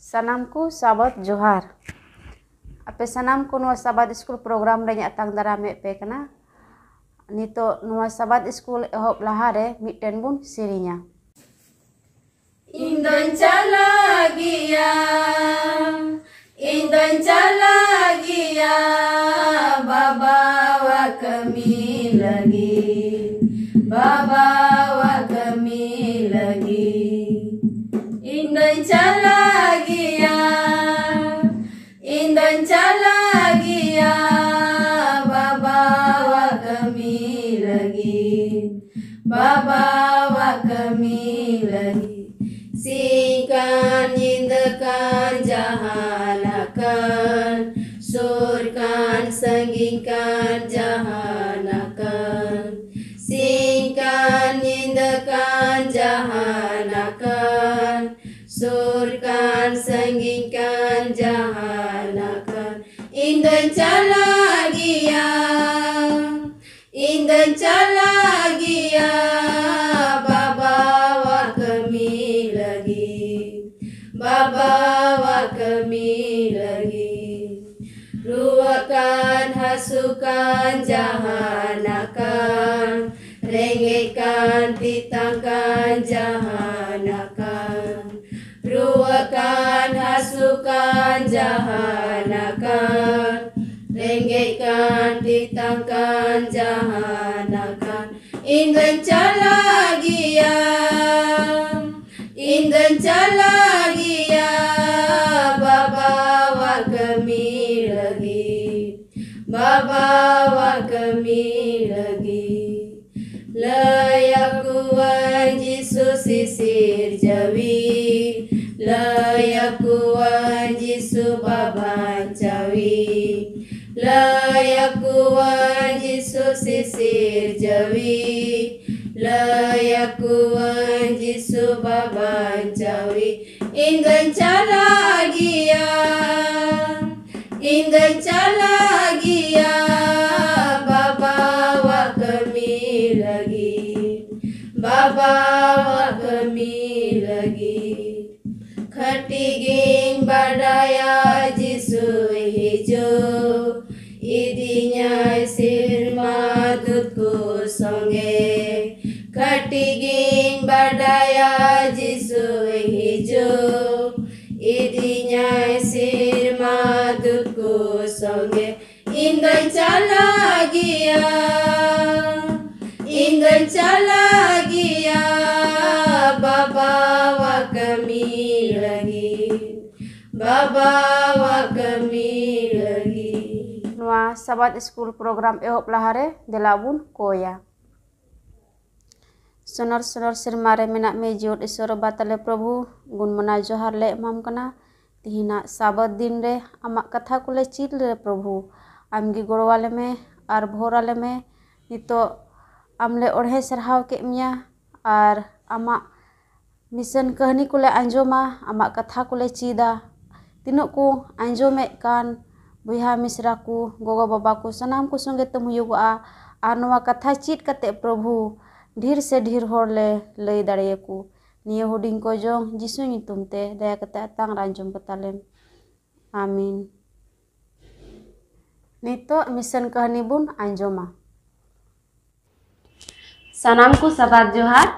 Sanam ku sahabat Johar. Ape sanam ku nuwa sahabat school program re atang darame pe kana. Nito nuwa sahabat school ehop lahare miten bun sirinya. Indon calagia, babawa kami lagi, babawa kami lagi. Indon calagia, babawa kami lagi, babawa kami lagi. Singkan, nyindakan, jahanakan, surkan, senggingkan, jahanakan. Singkan, nyindakan, jahanakan, surkan, senggingkan, jahanakan. Indon calagia, babawa kami lagi, babawa kami lagi. Ruakan, hasukan, jahanakan, rengekan, titangkan, jahanakan. Ruakan, hasukan, jahanakan, rengekan, titangkan, jahanakan. Indon calagia, babawa kami lagi, babawa kami lagi. Layak kuan Yesus sisir jawi, layak kuan Yesus baban cawi, layak kuan Yesus sisir jawi, layak kuan Yesus baban cawi. Indon calagia, babawa kami lagi, babawa kami lagi. Khatiging badaya Yesus hijau, idinya sirma dutku songe. Khatiging badaya Yesus hijau, idinya sirma dutku songe. Indon calagia, babawa kami lagi, babawa kami lagi. Nuwa sahabat school program ehop lahare delabun koya. Sonor sirmare menak mejut isoro batale Prabhu gun mena Johar le mam kana. Tihina sabat din re amak katha kule chil re Prabhu. Amgi gorwale me ar bhorale me nito amle orhe sarhaw ke mia ar amak mission kahani kule anjoma, amak katha kule cida. Tinuk ku anjome kan buiha misraku, gogo babaku sanam ku songe temuyuga ar noa katha cid kate Prabhu ढेर से ढेर हर ले लई दाड़ेयकु. निये हुडिंग को जो जिसु nyutum te daya kate atang ranjum petalem. Amin. Nito mission kahani bun anjoma. Sanamku sahabat Johar,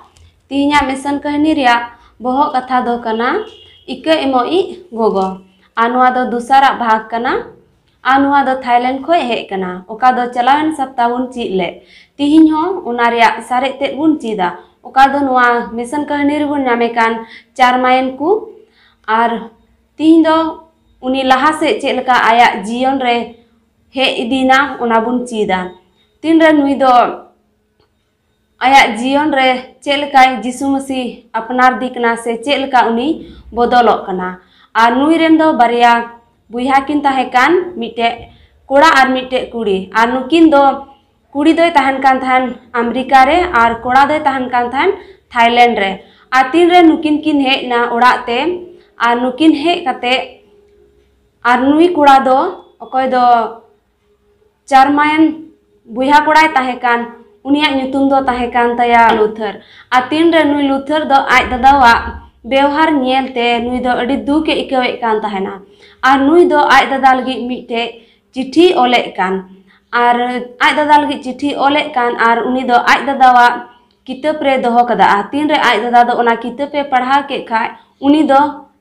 tinya mission kahani ria bohok katha do kana ike emoi gogo. Anua do dusara bhag kana, anua do Thailand khoi hej kana. Oka do chalawen saptahun cid le. Tihiñ ho una ria sare te bun cida. Oka do nuwa mission kahani rebun nyamekan Charmayen ku ar tihiñ do uni laha se ced leka ayak jion re hej idina una bun cida. Tin re nui do ayak jion re ced leka Jisu Masih apnar dikna se ced leka uni bodolok kana. Ar nui ren do barya buiha kin tahekan mite kora ar mite kuri. Ar nukin do kuri doy tahan kan tahan Amerika re ar kora doy tahan kan tahan Thailand re. Ar tin re nukin kin hej na orak te ar nukin hej kate ar nui kora do okoy do Charmayen buiha koray tahekan uniak nyutum do tahekan taya Luther. Ar tin re nui Luther do aj dadawa व्यवहार नेलते नुई दो अड़ी दुख इकावे कान तहना और नुई दो आज दादा लगी मिटे चिट्ठी ओले कान और आज दादा लगी चिट्ठी ओले कान और उनी दो आज दादा किताब रे दोहो कदा तीन रे आज दादा दो ओना किताब पे पढ़ा के खाय उनी दो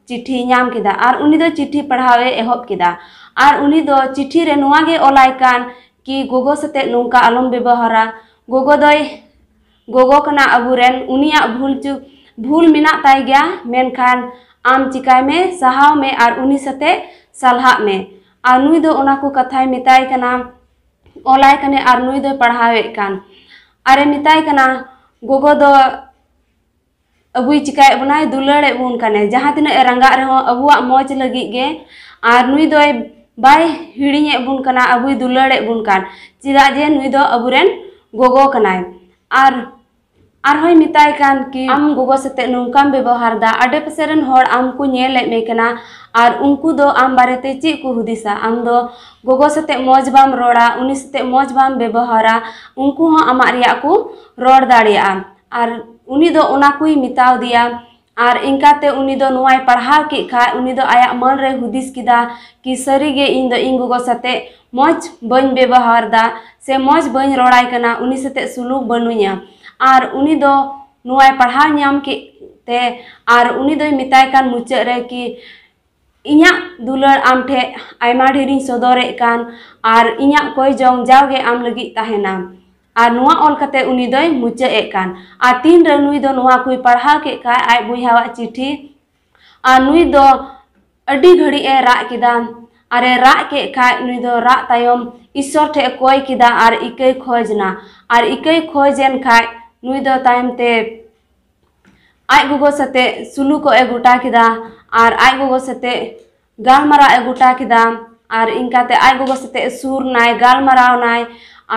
चिट्ठी नाम किदा और उनी दो चिट्ठी पढ़ावे एहब किदा और उनी दो चिट्ठी रे नुआ गे ओलाय कान कि गोगो सते नोंका आलम व्यवहारा गोगो दोय गोगो कना अबुरेन उनिया भूल मिना ताई गया मेनखान आम चिकाय में सहाव में और उनी सते सलाह में और नुई दो ओना को कथाय मिताय कना ओलाय कने और नुई दो पढ़ावे कान अरे मिताय कना गोगो दो अबुई चिकाय बनाय दुलड़े बुन कने जहाँ तिना रंगा रहो अबुआ मौज लगी गे और नुई दो बाय हिड़िए बुन कना अबुई दुलड़े बुन कान चिदा जे नुई दो अबुरेन गोगो कनाय और होय मिताय कान कि आम गोगो सते नोंकाम व्यवहार दा आडे पसेरन होड़ आम को नेले मे कना और उनको दो आम बारेते ची को हुदिसा आम दो गोगो सते मौज बाम रोड़ा उनी सते मौज बाम व्यवहारा उनको हो आमाक रिया को रोड़ दाड़िया और उनी दो ओना कोई मिताव दिया और इनकाते उनी दो नुआय पढ़ाव के खाय उनी दो आया मन रे हुदिस किदा कि सरीगे इन दो इन गोगो सते मौज बन व्यवहार दा से मौज बन रोड़ाय कना उनी सते सुलूक बनुया और उनी दो नुआय पढ़ाव नाम के ते और उनी दो मिताय कान मुचाद रे कि इन्या दुलड़ आम ठे आयमा ढेरिन सदरे कान और इन्या कोई जोंग जाओगे आम लगी ताहेना और नुआ ऑल कते उनी दोय मुचाद कान और तीन रे नुई दो नुआ कोई पढ़ाव के खाय आय बुहावा चिट्ठी और नुई दो अडी घड़ी ए रा किदा अरे रा के खाय नुई दो रा तायम ईश्वर ठे कोय किदा और इकई खोजना और इकई खोजन खाय नुई दो तायम ते आय गोगो सते सुलू को ए गुटा किदा और आय गोगो सते गालमारा ए गुटा किदा और इनकाते आय गोगो सते सुर नाय गालमाराव नाय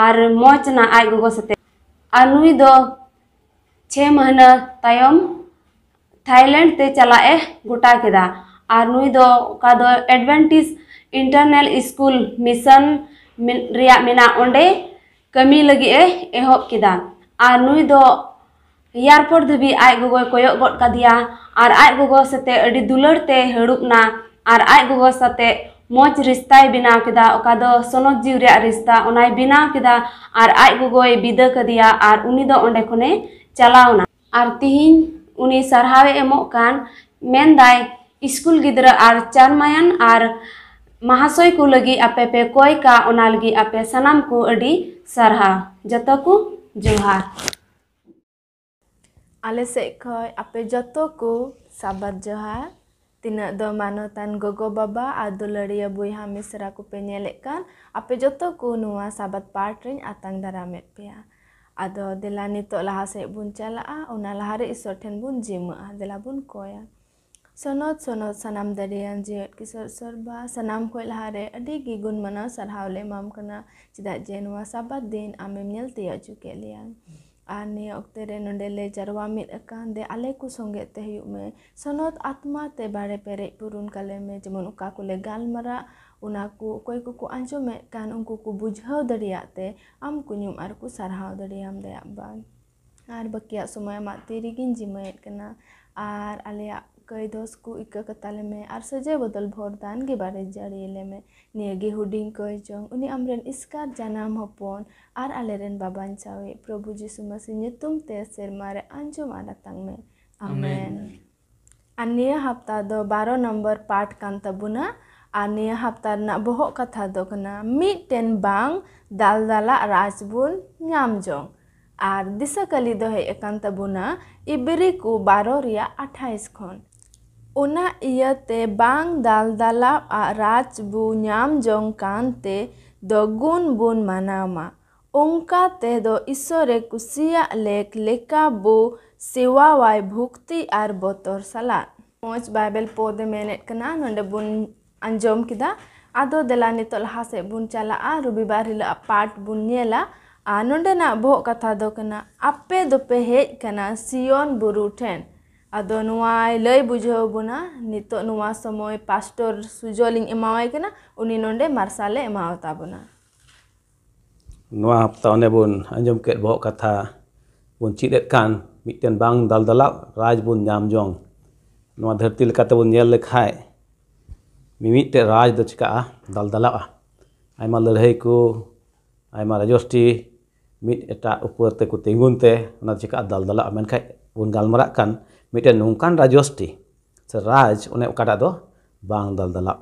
और मौज ना आय गोगो सते और नुई दो 6 महीना तायम थाईलैंड ते चला ए गुटा किदा और नुई दो का दो एडवेंटिस इंटरनल स्कूल मिशन रिया मिना ओंडे कमी लगी ए एहब किदा और नुई दो एयरपोर्ट धबी आय गोगो कोयक गड कदिया और आय गोगो सते अडी दुलड़ते हड़ुपना और आय गोगो सते मौज रिश्ताय बिनाव किदा ओका दो सोनक जीव रे रिश्ता ओनाय बिनाव किदा और आय गोगोय बिदा कदिया और उनी दो ओंडे खने चलावना और तिहिन उनी सरहावे एमोक कान मेनदाय स्कूल गिद्रा और चारमायन और महाशय को लगी आपे पे कोई का ओना लगी आपे सनाम को अडी सरहा जतो को जोहार आले से खय आपे जतो को साबात जोहार तीना दो मानोतान गोगो बाबा आ दुलड़िया बुइहा मिसरा को पे नेलेक कान आपे जतो को नुआ साबात पार्ट रेन आतांग दारामेत पेया आदो देला नितो लहा से बुन चलाआ ओना लहा रे ईश्वर ठेन बुन जिमा देला बुन कोया सनोत सनोत सनाम दरियान जेट किसर सरबा सनाम खोय लहा रे अडी गी गुन मना सरहावले माम कना चिदा जे नुआ साबात दिन आमेम नेल तिया चुके लिया और निया ओक्ते रे नोंडे ले जरवा मिद अकान दे आले को संगे ते हुयु में सनोत आत्मा ते बारे पेरे पुरुन काले में जेमन उका को ले गालमरा उना को कोई को आंजोमे कान उनको को बुझाव दरियाते आम कुnyum आर को सरहाव दरियाम दे बान आर बकिया समय मा तिरिगिन जिमेत कना आर आलेया कई दोस्त को इका कताले में आर सजे बदल भोरदान के बारे जड़ियले में नियगे हुडिंग कई जोंग उनी आमरेन इसकार जानम हपन आर आलेरेन बाबान चावे प्रभु यीशु मसीह nyutum te sermare anjom adatang में आमेन अन्य हफ्ता दो 12 नंबर पाठ कान तबुना अन्य हफ्ता ना बोहक कथा दो कना मिटेन बांग दालदाला राजबुन ᱧᱟᱢ जोंग आर दिशा कली दो है एकान तबुना इबरी को 12 रिया 28 खन उना इयते बांग दालदाला राज बु ᱧᱟᱢ जोंग कानते दो गुन बुन मनामा उनका ते दो ईश्वरे कुसिया लेक लेका बु सेवावाय भुक्ति आर बोतर सला मोज बाइबल पोदे मेनेट कना नोंडे बुन अंजोम किदा आदो देला नितो लहा से बुन चला रविवार हिला पाठ बुन नेला आ नोंडे ना बोह कथा दो कना आपे दोपे हेज कना सियोन बुरु ठेन आदो नुआय लय बुझाव बुना नितो नुआ समय पास्टर सुजोलिंग एमावाय कना उनी नोंडे मार्साले एमावता बुना नुआ हफ्ता ओने बुन अंजोम के बोह कथा बुन चिदेत कान मिटेन बांग दालदाला राज बुन ᱧᱟᱢ जोंग नवा धरती लेकाते बन नेल लेखाय मिमिटे राज दो चिका दलदलाआ आयमा लड़ाई को आयमा राजोष्टी मिट एटा ऊपर ते को तिंगुनते ओना चिका दलदलाआ मेनखाय बन गालमरा कान मिटे नोंकान राजोष्टी से राज उन्हें ओकाटा दो बांग दलदलाआ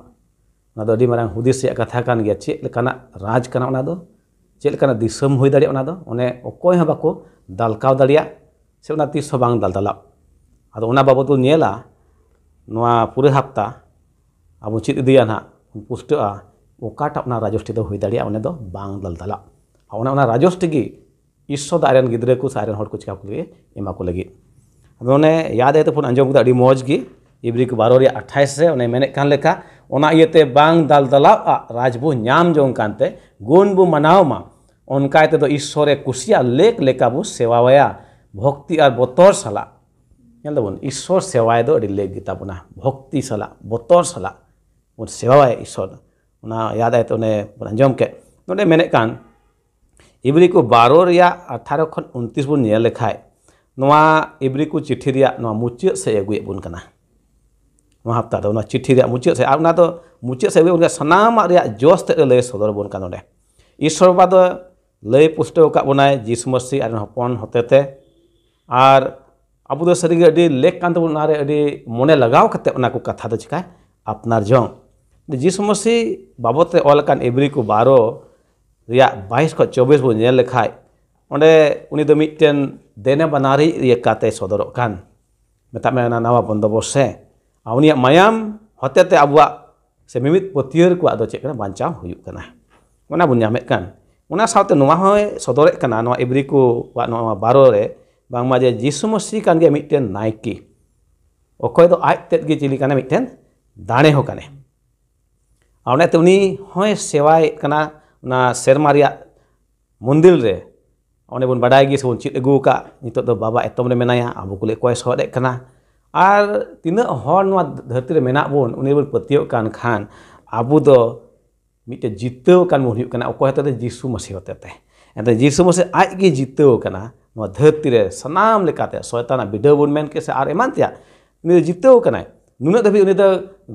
ओना दो अडी मारांग हुदिस रिया कथा कान गया चेक लेकाना राज काना ओना दो चेक लेकाना दिसम हुई दाड़िया ओना दो ओने अकोय हं बाको दालकाव दाड़िया से ओना तीस हं बांग दलदलाआ आदो ओना बाबत बो नेला नवा पूरे हफ्ता अब चेक इदिया ना पुष्टआ ओकाटा ओना राजोष्टी दो हुई दाड़िया ओने दो बांग दलदलाआ ओना राजोष्टी गी ईश्वर दारेन गिद्रे को सारेन हर को चिका को लगे एमा को लगी अब ओने याद है तो फोन अंजम को अडी मौज गी इब्री को 12 28 से ओने मेने कान लेखा ओना इयते बांग दलदलाआ राज बो नाम जों कानते गुण बो मनाव मा ओनकायते दो ईश्वरे कुसिया लेक लेका बो सेवावया भक्ति और बतर साला नेल दबन ईश्वर सेवाय दो अडी लेक गिता बना भक्ति साला बतर साला बन सेवावया ईश्वर ओना याद है तो ओने अंजम के नोडे मेने कान इब्री को 12 18 खन 29 बन नेल लेखाय नवा इब्री को चिट्ठी रिया नवा मुचिया से अगुए बुन कना नवा हफ्ता दो नवा चिट्ठी रिया मुचिया से आना तो मुचिया से अगुए सनाम रिया जोस ते लय सदर बुन कना नोडे ईश्वर बा दो लय पुष्टो का बनाय जीसु मसीह आर हपन होतेते आर अबु दो सरीगे अडी लेक कान तबुन नारे अडी मने लगाव कते ओना को कथा दो चिकाय अपनार जों जीसु मसीह बाबते ऑल कान इब्री को 12 रिया 22 को 24 बो नेल लेखाय ओंडे उनी दो मिटेन देने बनारी रियकाते सदर कान मेता में नावा बंदोबस्त से उनिया मायाम होतेते अबुआ से मिमित पतियर को आदो चेक बांचाव हुयुग कना ओना बुन ᱧᱟᱢᱮᱫ कान ओना सावते नोवा होय सदरेत कना नोवा इब्री को वा नोवा 12 रे बांगमा जे जीसु मसीह कान गे मिटेन नायकी ओखय दो आज तेत गे चिली काने मिटेन दाणे हो काने आवनेते उनी होय सेवाय कना ना सेरमा रिया मंदिर रे ओने बन बाडाय गे सबन चित अगु का नितो दो बाबा एतम रे मेनाया आबो कुले कोय सोदे कना आर तिना हर नोवा धरती रे मेना बोन उनी बन पतियो कान खान आबो दो मिटे जितव कान मोन हुयुग कना ओको हते जीसु मसीह होतेते एते जीसु मसीह आज गे जितव कना नोवा धरती रे सनाम लेकाते शयताना बिडा बोन मेन के से आर एमान तिया उनी जितव कना नुना दबी उनी द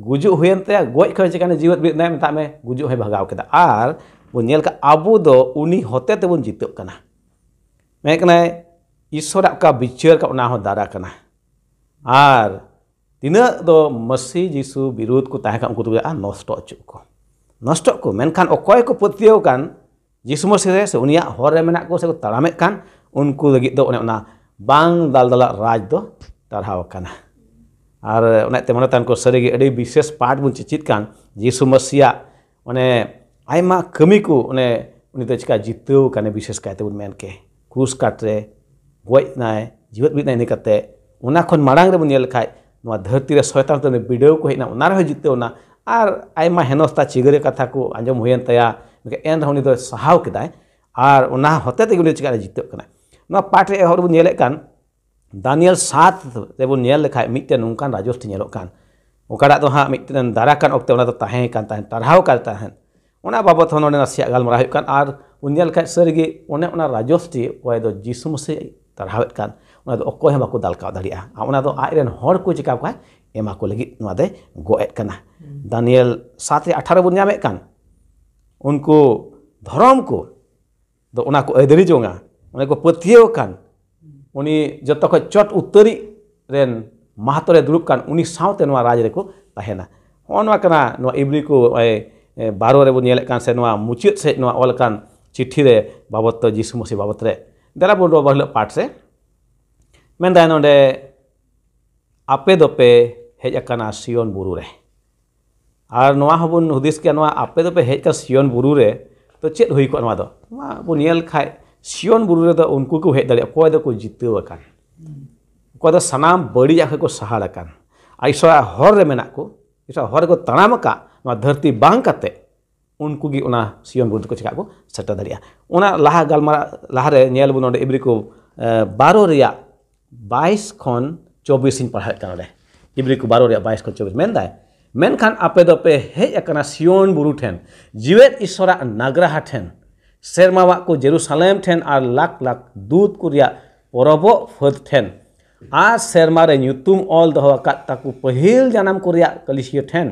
गुजु हुयन ते गोय खय चिकाने जीवत बि नाय मता में गुजु है भगाव केदा आर बोन नेल का आबो दो उनी होतेते बोन जितव कना मेकना ईश्वर का विचार का उना हो दारा कना आर तिना दो मसीह जीसु विरोध को ताहे का उनको तो नष्ट अचु को नष्ट को मेनखान अकोय को पतियो कान जीसु मसीह रे से उनिया हर रे मेना को से को तारामे कान उनको लगी दो ओना बांग दलदला राज दो तरहाव काना आर ओना ते मनतान को सरीगे अडी विशेष पाठ बुन चिचित कान जीसु मसीह ओने आयमा कमी को ओने उनी तो चिका जितव काने विशेष कायते बुन मेन के क्रूस काटरे गoj नाय जीवत बित नाय निकते ओना खन मारांग रे बुन नेल खाय नोवा धरती रे शयतान तो बिडव को हेना ओना रे जितवना आर आयमा हेनस्ता चिगरे कथा को आंजम हुयन तया एन रहनी तो सहाव केदाय आर ओना होते ते गुने चिका जितव कना नोवा पाठ रे हर बुन नेले कान दानियल 7 रे बुन नेल लेखाय मिटे नोंकान राजोष्टी नेलो कान ओकाडा तो हा मिटे दारा कान ओक्ते ओना तो ताहे कान ताहे तरहाव काल ताहे ओना बाबत होन ओने नसिया गालमरा हुयुग कान आर उनियल खाय सरगे ओने ओना राजोष्टी ओय दो जीसु मसीह तरहावत कान ओना दो अकोय हम बाको दालकाव दाड़िया ओना दो आइरेन हर को चिका का एमा को लगी नोआ दे गोएत कना दानियल 7 18 बुन ᱧᱟᱢᱮᱫ कान उनको धर्म को दो ओना को अदरी जोंगा ओने को पतियो कान उनी जतो को चट उत्तरी रेन महतो रे दुरुब कान उनी सावते नोआ राज रे को ताहेना ओनवा कना नोआ इब्री को 12 रे बुन ᱧᱮᱞᱮᱫ कान से नोआ मुचित से नोआ ऑल कान चिट्ठी रे बाबत तो जीसु मसीह बाबत रे दरा बुन रो बहल पाठ से मेनदा नोडे आपे दोपे हेज अकाना सियोन बुरु रे आर नोआ हबुन हुदिस के नोआ आपे दोपे हेज का सियोन बुरु रे तो चेत हुई को नोआ दो नोआ बुन नेल खाय सियोन बुरु रे दो उनको को हेज दाड़े कोय दो को जितव अकान कोय दो सनाम बड़ी जाके को सहाड़ अकान आइसो हर रे मेना को इसा हर को तणाम का नोआ धरती बांग काते उनको की ओना सियोन बुरु को चिका को सटा दाड़िया ओना लाहा गालमारा लाहा रे नेल बुन नोडे इब्री को 12 रिया 22 खन 24 इन पढ़ा कान रे इब्री को 12 रिया 22 खन 24 मेनदाय मेनखान आपे दोपे हेज अकाना सियोन बुरु ठेन जीवेत ईश्वरा नागराहा ठेन सेरमावा को जेरूसलेम ठेन आर लाख लाख दूत को रिया परबो फद ठेन आ सेरमा रे nyutum ol doho akat taku pahil janam ko reyak kalisia then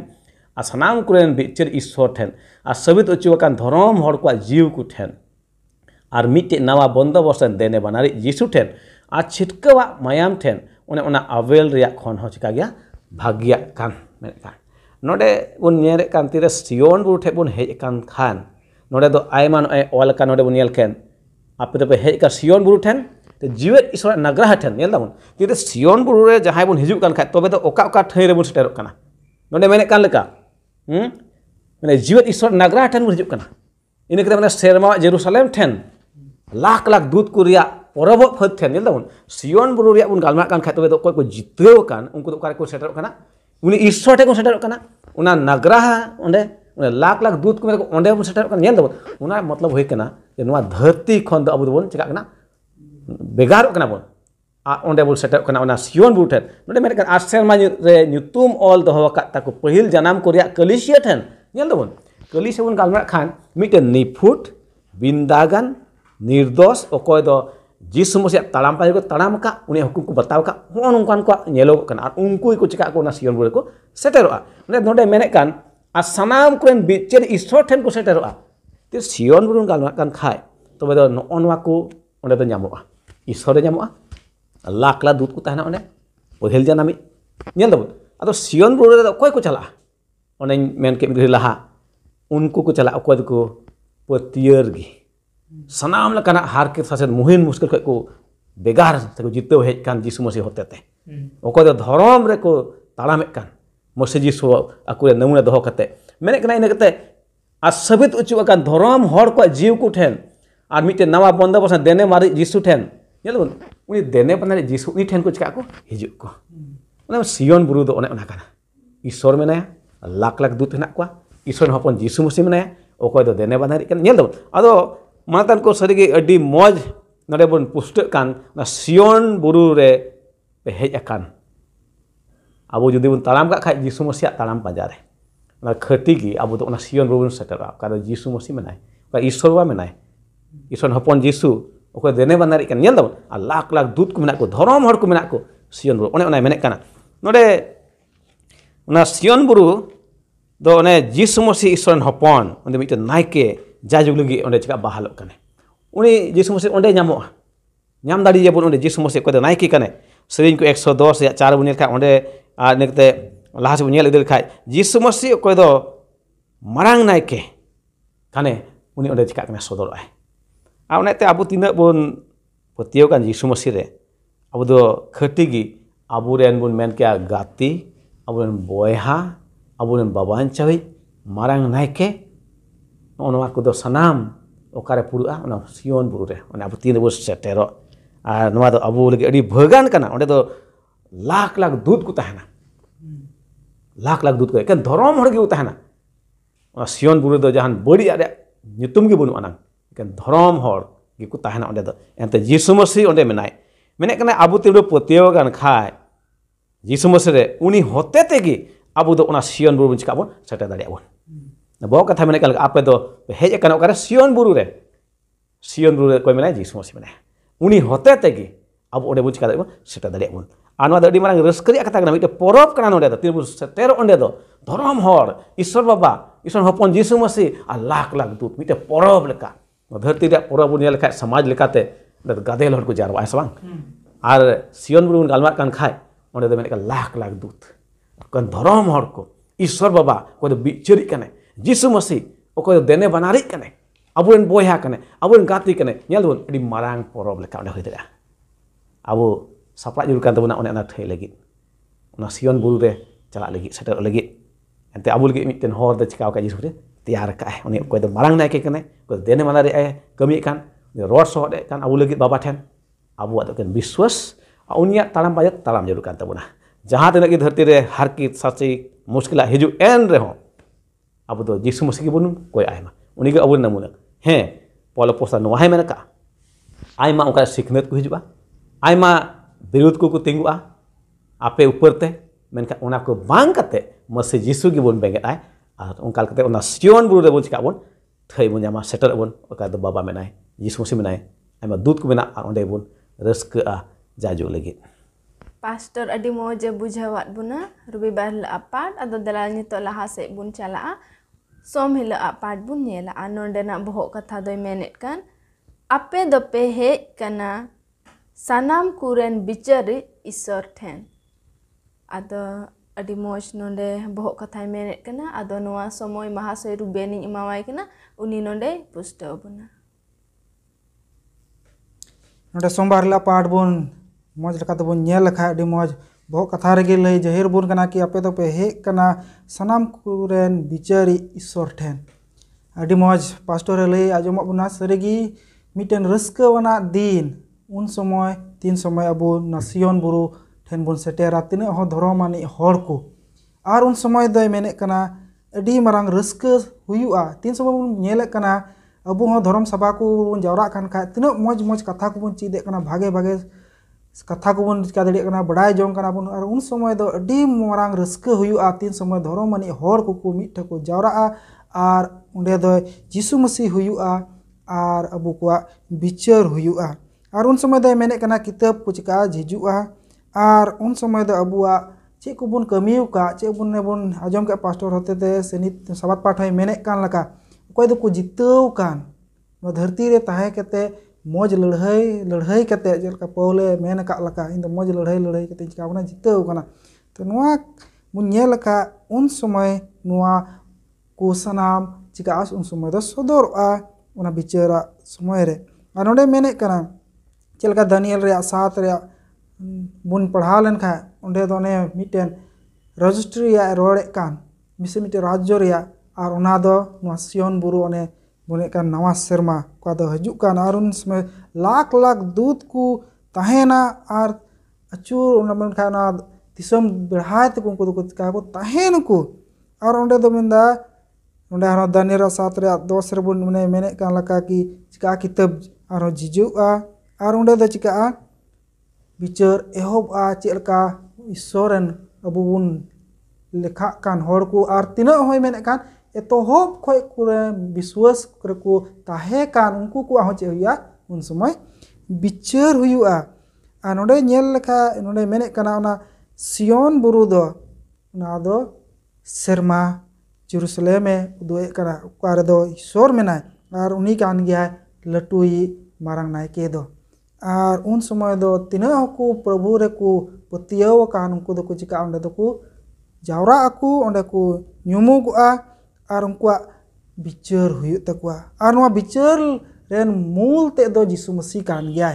a sanam koren bichir ishor then a sabit uchu akan dhorom hor ko jiu ku then ar mitte nawa bondobosten dene banari jisu then a chitkawa mayam then ona avel reyak khon ho chika gya bhagya kan mekan node bun nyere kan tire sion buru the bun hej kan khan node do aiman ol kan node bun yel ken ape to hej ka sion buru then jiwet isora nagraha then nyel dabun tire sion buru re jahai bun hijuk kan kha tobe do oka thai re bun seterok kana node mene kan leka mane jiwet isora nagraha then bun hijuk kana ine kete mane serma Jerusalem then lakh lakh dut ku riya porobok phat then nyel dabun sion buru riya bun galma kan kha tobe do koy ko jiteu kan unku do kare ko seterok kana uni isor te ko seterok kana una nagraha onde lakh lakh dut ku onde bun seterok kana nyel dabun una matlab hoy kana je noa dharti khon do abu bon chika kana begar kana bon a onde bul setup kana ona sion butet node mere kan asel ma re nyutum ol doho ka taku pahil janam ko reyak kalisia then nyel dobon kalisia bun galma khan miten nifut bindagan nirdos okoy do jisu mosia talam pa ko talam ka uni hukum ko bataw ka hon ungkan ko nyelo kana ar ungku ko chika ko na sion bul ko seteroa node mere kan asanam kren bicher isor then ko seteroa ti sion bun galma kan khai tobe do no onwa ko onde do nyamoa isore nyamoa lakh lakh dut ku tahna onde pohel janami nyel dabun ado sion buru re koy ko chala one men ke mi laha unku ko chala koy ko patier gi sanam la kana har ke sasen muhin muskil ko begar se ko jiteu hej kan jisu mosi hotete okoy do dhorom re ko talamek kan mosi jisu aku re namuna doho kate mene kana ine kate asabit uchu akan dhorom hor ko jiu ku then ar mite nawa bonda bosan dene mari jisu then nyel bun uni dene panare jisu ni then ko chika ko hijuk ko ona sion buru do ona kana isor menaya lakh lakh dut henak kwa isor hopon jisu musi menaya okoy do dene banari kan nyel do ado manatan ko sarigi adi moj nade bun pustak kan na sion buru re hej akan abu judi bun talam ka khai jisu musi talam pajare na khati gi abu do ona sion buru setera kada jisu musi menai ka isor wa menai ison hopon jisu okoy dene banari kan nyel dabon lakh lakh dut ku menak ko dhorom hor ku menak ko sion buru one mene kana node ona sion buru do one jisu mosi ison hopon onde mite naike jajug lagi onde chika bahalok kane uni jisu mosi onde nyamoa nyam dadi je bun onde jisu mosi ko do naike kane sering ko 110 ya 4 bunil ka onde nekte lahas bunyel idel khai jisu mosi ko do marang naike kane uni onde chika kane sodor ai te abu tina bun patiyo kan jisu mosi re abu do khati gi abu ren bun men kya gati abu ren boyha abu ren baban chawi marang naike ono aku do sanam okare purua ona sion buru re ona abu tina bus setero ar noa do abu lagi adi bhagan kana onde do lakh lakh dut ku tahna lakh lakh dut ko kan dhorom hor gi utahna ona sion buru do jahan bodi ade nyutum gi bunu anang kan dhorom hor gi ku tahna onde do ente jisu mosi onde menai mene kana abu tiru potio kan khai jisu mosi re uni hote tegi abu do ona sion buru chika bon seta dali abon na bo katha mene kal ape do hej kana okare sion buru re koy menai jisu mosi menai uni hote tegi abu onde bun chika dali bon seta dali abon anwa do di marang reskri kata kana mite porob kana onde do tiru setero onde do dhorom hor isor baba isor hopon jisu mosi lakh lakh dut mite porob leka धरती रे पूरा बुनिया लेखा समाज लेकाते गादे हर को जारवा है Sabang और सियोन बुन गालमा कान खाय ओंडे दो मेने लाख लाख दूत कन धरम हर को ईश्वर बाबा को दो बिचरी कने जिसु मसी ओको देने बनारी कने अबुन बोया कने अबुन गाती कने नेल बुन अडी मारांग परब लेका ओंडे होइदरा अबु सपरा जुल कान तबना ओने ना थै लगी ओना सियोन बुरु रे चला लगी सेटर लगी एंते अबु लगी मिटन हर द चिकाव का जिसु रे तैयार का है उनी कोई दो मारांग नायके कने को देने मानारे आए कमी kan road so they kan abu lagi baba ten abu atau kan biswas unia talam pajak talam jaru kan tabuna jahan tena ki dharti re har ki sachi muskila hiju en re ho abu do jisu muski bun koi aima uni ge abu namuna he polo posa no hai mena ka aima onka siknet ku hijua aima birut ku tingua ape upar te menka ona ko bang kate mase jisu gi bun benget ai ar ongkal kate ona sion buru re bun chika bun thai bun jama setter bun oka do baba menai jisu musi menai aima dut ku mena ar onde bun reska a jaju lagi pastor adi moje bujawat buna rubi bahla apart atau dalal nyito laha se bun chala som hila apart bun nyela anon dena bohok kata doi menet kan ape dope he kana sanam kuren bicari isor ten ado adi moj nonde bohok kata menet kana ado noa somoy mahasoy rubeni imawai kana uni nonde pusto buna नोडे सोमवार ला पाठ बुन मज लका तो बुन nail लखा अडी मज बहुत कथा रेगे लई जहिर बुन कना कि आपे तो पे हे कना सनाम कुरेन बिचारी ईश्वर ठेन अडी मज पास्टर लई आजम बुना सरेगी मिटेन रस्का वना दिन उन समय तीन समय अबो नसियन बुरु ठेन बुन सेटेरा तिने हो धर्मानी हर को आर उन समय दय मेने कना अडी मरांग रस्का हुयुआ तीन समय बुन नेले कना अबो हो धर्म सभा को बुन जावरा खान खा तिने मज मज कथा को बुन चीदे कना भागे भागे कथा को बुन चिका दड़े कना बड़ाय जोंग कना बुन और उन समय दो अडी मरांग रस्का हुयुआ तीन समय धर्मानी हर को मिट को जावरा और उंडे दो यीशु मसीह हुयुआ और अबो को बिचार हुयुआ और उन समय दो मेने कना किताब को चिका हिजुआ और उन समय दो अबुआ चे को बुन कमियो का चे बुन ने बुन आजम के पास्टर होते थे सनित सबात पाठ है मेने कान लका कोई दो को जितव कान नो धरती रे ताहे कते मौज लड़ाई कते जेलका पौले मेन का लका इन मौज लड़ाई कते चिका बना जितव काना तो नोआ मुन नेल लका उन समय नोआ को सनाम चिका उन समय दो सदरआ उना बिचारा समय रे और नोडे मेने कना चलका दानियल रे सात रे बुन पढ़ा लेन खा उंडे दो ने मिटेन रजिस्ट्री या रोड़े कान मिसे मिटे राज्य रे और उना दो नोआ सियोन बुरु ओने बुने का नवा शर्मा को दो हजु कान और उन समय लाख लाख दूध को तहेना और अचूर उना बन खाना दिसम बढ़ाए ते को का को तहेन को और उंडे दो मिंदा उंडे हनो दानियल सात रे 10 रे बुन मेने कान लका की चिका किताब और जिजुआ और उंडे दो चिका बिचार एहोब चेलका ईश्वरन अबो बुन लेखा कान हर को और तिना होय मेने कान एतोहब खोय कुरे विश्वास करे को ताहे कान उनको को हो चे हुआ उन समय बिचार हुआ आ नोडे नेल लेखा नोडे मेने काना ओना सियोन बुरु दो ना दो शर्मा जेरूशलेम में उदोए करा उकारे दो ईश्वर मेनाय और उनी कान गया लटुई मारंग नायके दो और उन समय दो तिना को प्रभु रे को पतियाव कान उनको दो को चिका ओंडे दो को जावरा आकु ओंडे को ᱧᱩᱢᱩᱜᱚᱜᱼᱟ और उनका बिचार हुई तकुआ और नवा बिचार रेन मूल ते दो यीशु मसीह कान गया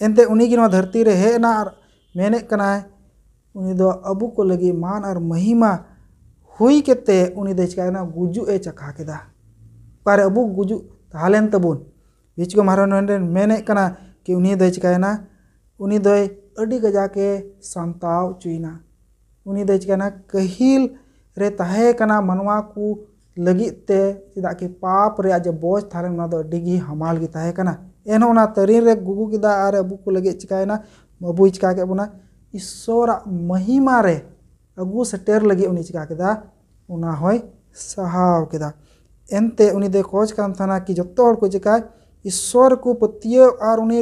एनते उनी की नवा धरती रे हेना और मेने कना उनी दो अबु को लगी मान और महिमा हुई केते उनी दे चिकाना गुजु ए चखा केदा पर अबु गुजु तालेन तबुन बीच को मारो नंदे मेने कना कि उनी दे चिकाना उनी दो अडी गजा के संताव चुइना उनी दे चिकाना कहिल रे ताहे कना मनवा को लगी ते चिदा के पाप रे आज बोझ थारे ना दो डिगी हमाल की ताहे कना एनो ना तरीन रे गुगु किदा आरे अबु को लगे चिकायना अबु चिका के बुना ईश्वर महिमा रे अगु सटेर लगे उनी चिका केदा उना होय सहाव केदा एनते उनी दे खोज कान थाना कि जत्तो हर को चिका ईश्वर को पतिय और उनी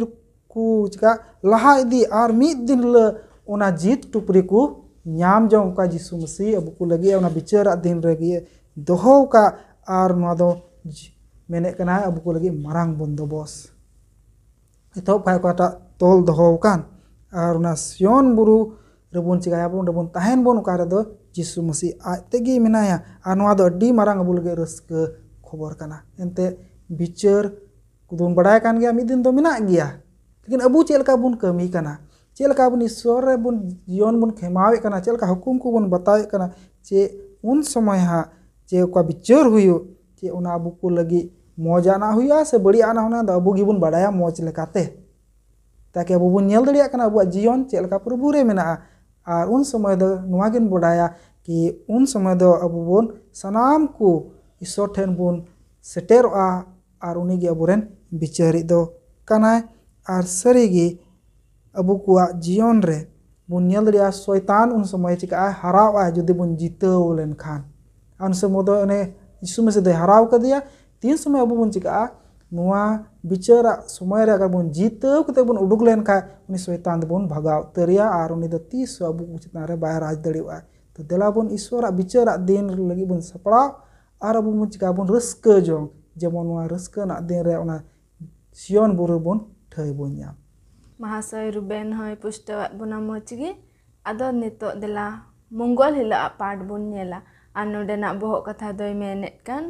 को चिका लहा इदी और मिद दिन ल उना जीत टुपरी को ᱧᱟᱢ ᱡᱚᱝ का यीशु मसीह अबु को लगे उना बिचारा दिन रेगी दोहो का और नवा दो मेने कना अबु को लगे मारांग बंदोबस इतो फाय कोटा तोल दोहो कान और उना सियोन बुरु रेबुन चिकाया बुन रेबुन ताहेन बुन का रे दो यीशु मसीह आज तेगी मिनाया और नवा दो अड्डी मारांग अबु लगे रस्क खबर कना एनते बिचार कुदुन बड़ाय कान गया मिद दिन दो मिना गया लेकिन अबु चेलका बुन कमी कना चेलका बुन ईश्वर रे बुन जीवन बुन खेमावे कना चेलका हुकुम को बुन बताए कना चे उन समय हा चे का बिचार हुयो चे उना अबु को लगी मौजा ना हुआ से बड़ी आना होना द अबु गी बुन बड़ाया मौज लेकाते ताकि अबु बुन नेल दड़िया कना अबु जीवन चेलका प्रभु रे मेना और उन समय द नुवा गिन बड़ाया कि उन समय द अबु बुन सनाम को ईश्वर ठेन बुन सेटेरआ और उनी गे अबु रेन बिचारी दो कना और सरीगी अबु को जीवन रे बुन नेल दड़िया शैतान उन समय चिका हरावा जुदी बुन जीतव लेन खान उन समय दो ने यीशु मसीह दे हराव कर दिया तीन समय अबु बुन चिका नुआ बिचारा समय रे अगर बन जीताव कते बन उडुक लेन खा उनी शैतान बन भगाव तरिया और उनी द तीस अबु चितना रे बाय राज दड़िवा तो देला बन ईश्वर बिचारा दिन लगी बन सपड़ा और अबु मन चिका बन रस्का जोंग जेमन नुआ रस्का ना दिन रे ओना सियोन बुरु बन ठय बन याम महाशय रुबेन हय पुष्टवा बुना मोचगी आदो नितो देला मंगल हिला पाठ बुन नेला आर नोडेना बोहक कथा दोय मेनेत कान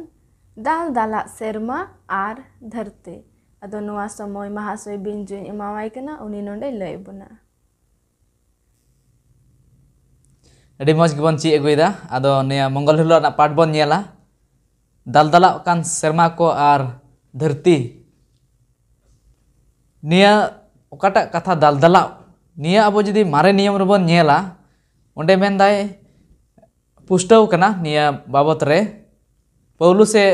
दाल दाला सेरमा आर धरती आदो नुआ समय महाशय बिंजुन इमावाय कना उनी नोडे लय बुना अड़ी मज गिबन ची अगुइदा आदो निया मंगल हिलो ना पाठ बन नेला दाल दाला कान सेरमा को आर धरती निया ओकाटा कथा दाल दाला निया अब जदि मारे नियम रेबन नेला ओंडे मेनदाय पुष्टव कना निया बाबत रे पौलुस ए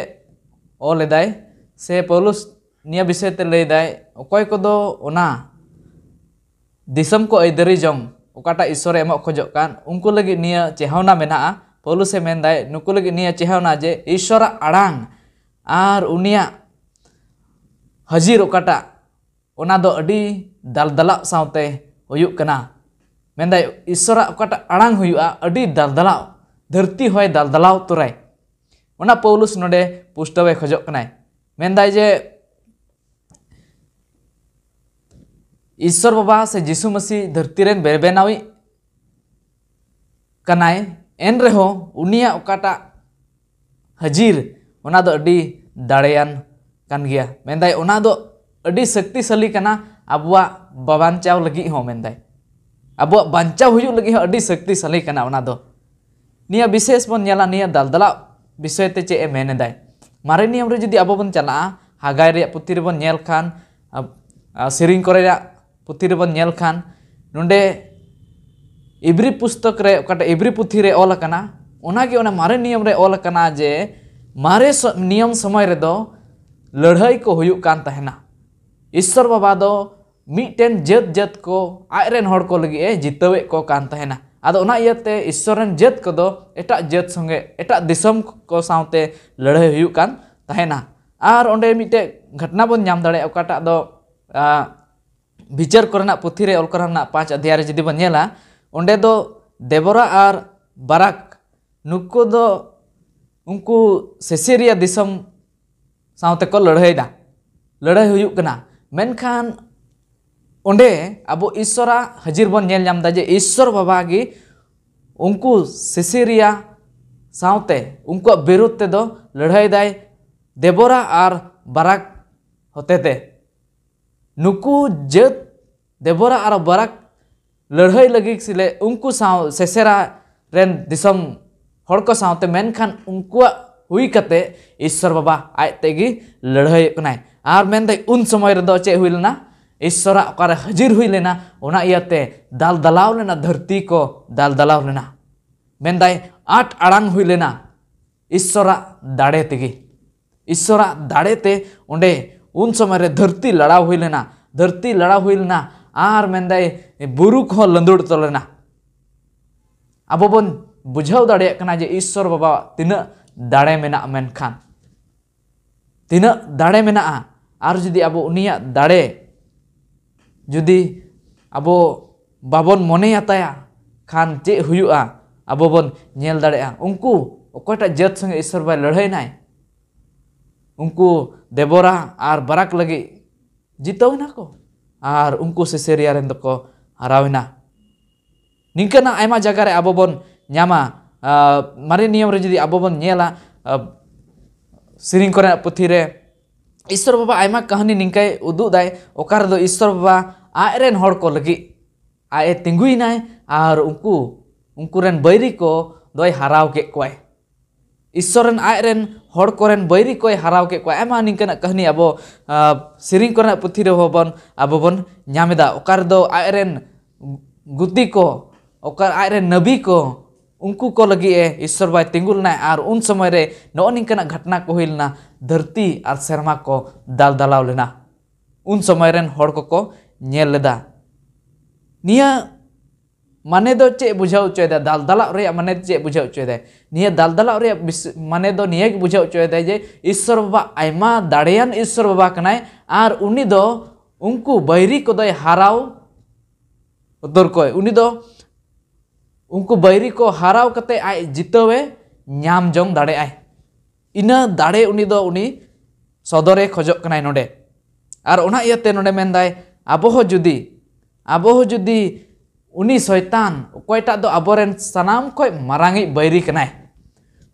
ओलेदाय से पौलुस निया विषय ते लैदाय अकय कोदो ओना दिसम को ऐदरी जोंग ओकाटा ईश्वर एमो खोजो कान उनको लगी निया चेहावना मेना पौलुस ए मेनदाय नुको लगी निया चेहावना जे ईश्वर आड़ांग आर उनिया हाजिर ओकाटा ओना दो अडी दालदला सावते हुयुक कना मेनदाय ईश्वर ओकाटा आड़ांग हुयुआ अडी दालदला धरती होय दालदलाव तुराय ओना पौलुस नोडे पुष्टवे खोजो कनाय मेनदाय जे ईश्वर बाबा से जीसु मसीह धरती रेन बेरबेनावी कनाय एन रेहो उनिया ओकाटा हाजिर ओना दो अडी दाड़ेयान कान गया मेनदाय ओना दो अडी शक्तिशाली कना अबुआ बाबांचाव लगी हो मेनदाय अबुआ बांचाव हुयुक लगी हो अडी शक्तिशाली कना ओना दो निया विशेष बन नेला निया दालदला विषय ते चे मेनेदाय मारे नियम रे जदि अब बन चला हागाय रे पुथि रे बन नेल खान सेरिंग करे रे पुथि रे बन नेल खान नोंडे इब्री पुस्तक रे ओकाटा इब्री पुथि रे ऑल कना ओनागे ओना मारे नियम रे ऑल कना जे मारे नियम समय रे दो लड़ाई को हुयुक कान तहना ईश्वर बाबा दो मिटेन जत जत को आयरेन हड़ को लगी ए जितवे को कान तहना आदो ओना इयते ईश्वरन जत को दो एटा जत संगे एटा दिसम को सावते लड़ाई हुयुक कान तहना आर ओंडे मिटे घटना बन नाम दाड़े ओकाटा दो विचार करना पुथि रे ऑल करना 5 अध्याय रे जदि बन नेला ओंडे दो देबोरा आर बाराक नुको दो उनको सेसेरिया दिसम सावते को लड़ाईदा लड़ाई हुयुक कना मेनखान ओंडे अब ईश्वरा हाजिर बन नेल नामदा जे ईश्वर बाबा गी उनको सेसेरिया सावते उनको विरुद्ध ते दो लड़ाई दाय Deborah are Barak होतेते नुकु Jat Deborah are Barak लड़ाई लगी सिले उनको साव सेसेरा रेन दिसम हड़ को सावते मेनखान उनको हुई कते ईश्वर बाबा आय तेगी लड़ाई कनाय आर मेनदे उन समय रे दो चे हुई लेना ईश्वरा ओकारे हाजिर हुई लेना ओना इयाते दाल दलाव लेना धरती को दाल दलाव लेना मेनदाय 8 आड़ांग हुई लेना ईश्वरा दाड़े तेगी ईश्वरा दाड़े ते ओंडे उन समय रे धरती लड़ाव हुई लेना धरती लड़ाव हुई लेना आर मेनदाय बुरु को लंदुड़ तो लेना अब बन बुझाव दाड़े कना जे ईश्वर बाबा तिना दाड़े मेना मेनखान तिना दाड़े मेना आर जुदी अब उनिया दाड़े जुदी अब बाबन मने आताया खान चे हुयुआ अब बन नेल दाड़ेया उनको ओकटा जत संगे ईश्वर बाय लड़ाई नाय उनको देबोरा आर बाराक लगी जितवना को आर उनको सेसेरिया रेन दको हरावना निंकना आयमा जगह रे अब बन न्यामा मारे नियम रे जुदी अब बन नेला सिरिंग करे पुथि रे ईश्वर बाबा आयमा कहानी निंकाय उदुग दाय ओकार दो ईश्वर बाबा आयरेन हड़ को लगी आय तिंगुइनाय आर उनको रेन बैरी को दोय हराव के कोय ईश्वरन आयरेन हड़ कोरेन बैरी कोय हराव के कोय आयमा निंकना कहानी अब सिरिंग करे पुथि रे होबन अब बन न्यामेदा ओकार दो आयरेन गुती को ओकार आयरेन नबी को उनको को लगी ईश्वर बाय तिंगुलना और उन समय रे नो निंकना घटना को हुईलना धरती और सेरमा को दाल दलाव लेना उन समय रेन हड़ को नेल लेदा निया माने दो चे बुझाव चोयदा दलदला रे माने चे बुझाव चोयदा निया दलदला रे माने दो निया बुझाव चोयदा जे ईश्वर बाबा आयमा दाड़ेयान ईश्वर बाबा कनाय आर उनी दो उनको बैरी को दो हाराव उतर कोय उनी दो उनको बैरी को हाराव कते आय जितवे ᱧᱟᱢ ᱡᱚᱝ ᱫᱟᱲᱮᱭᱟᱜᱼᱟᱭ ᱤᱱᱟᱹ ᱫᱟᱲᱮ ᱩᱱᱤ ᱫᱚ ᱩᱱᱤ ᱥᱚᱫᱚᱨᱮ ᱠᱷᱚᱡᱚᱜ ᱠᱟᱱᱟᱭ ᱱᱚᱰᱮ ᱟᱨ ᱚᱱᱟ ᱤᱭᱟᱹᱛᱮ ᱱᱚᱰᱮ ᱢᱮᱱᱫᱟᱭ ᱟᱵᱚ ᱦᱚᱸ ᱡᱩᱫᱤ ᱩᱱᱤ ᱥᱚᱭᱛᱟᱱ ᱚᱠᱚᱭᱴᱟᱜ ᱫᱚ ᱟᱵᱚᱨᱮᱱ ᱥᱟᱱᱟᱢ ᱠᱷᱚᱡ ᱢᱟᱨᱟᱝᱤᱡ ᱵᱟᱹᱭᱨᱤ ᱠᱟᱱᱟᱭ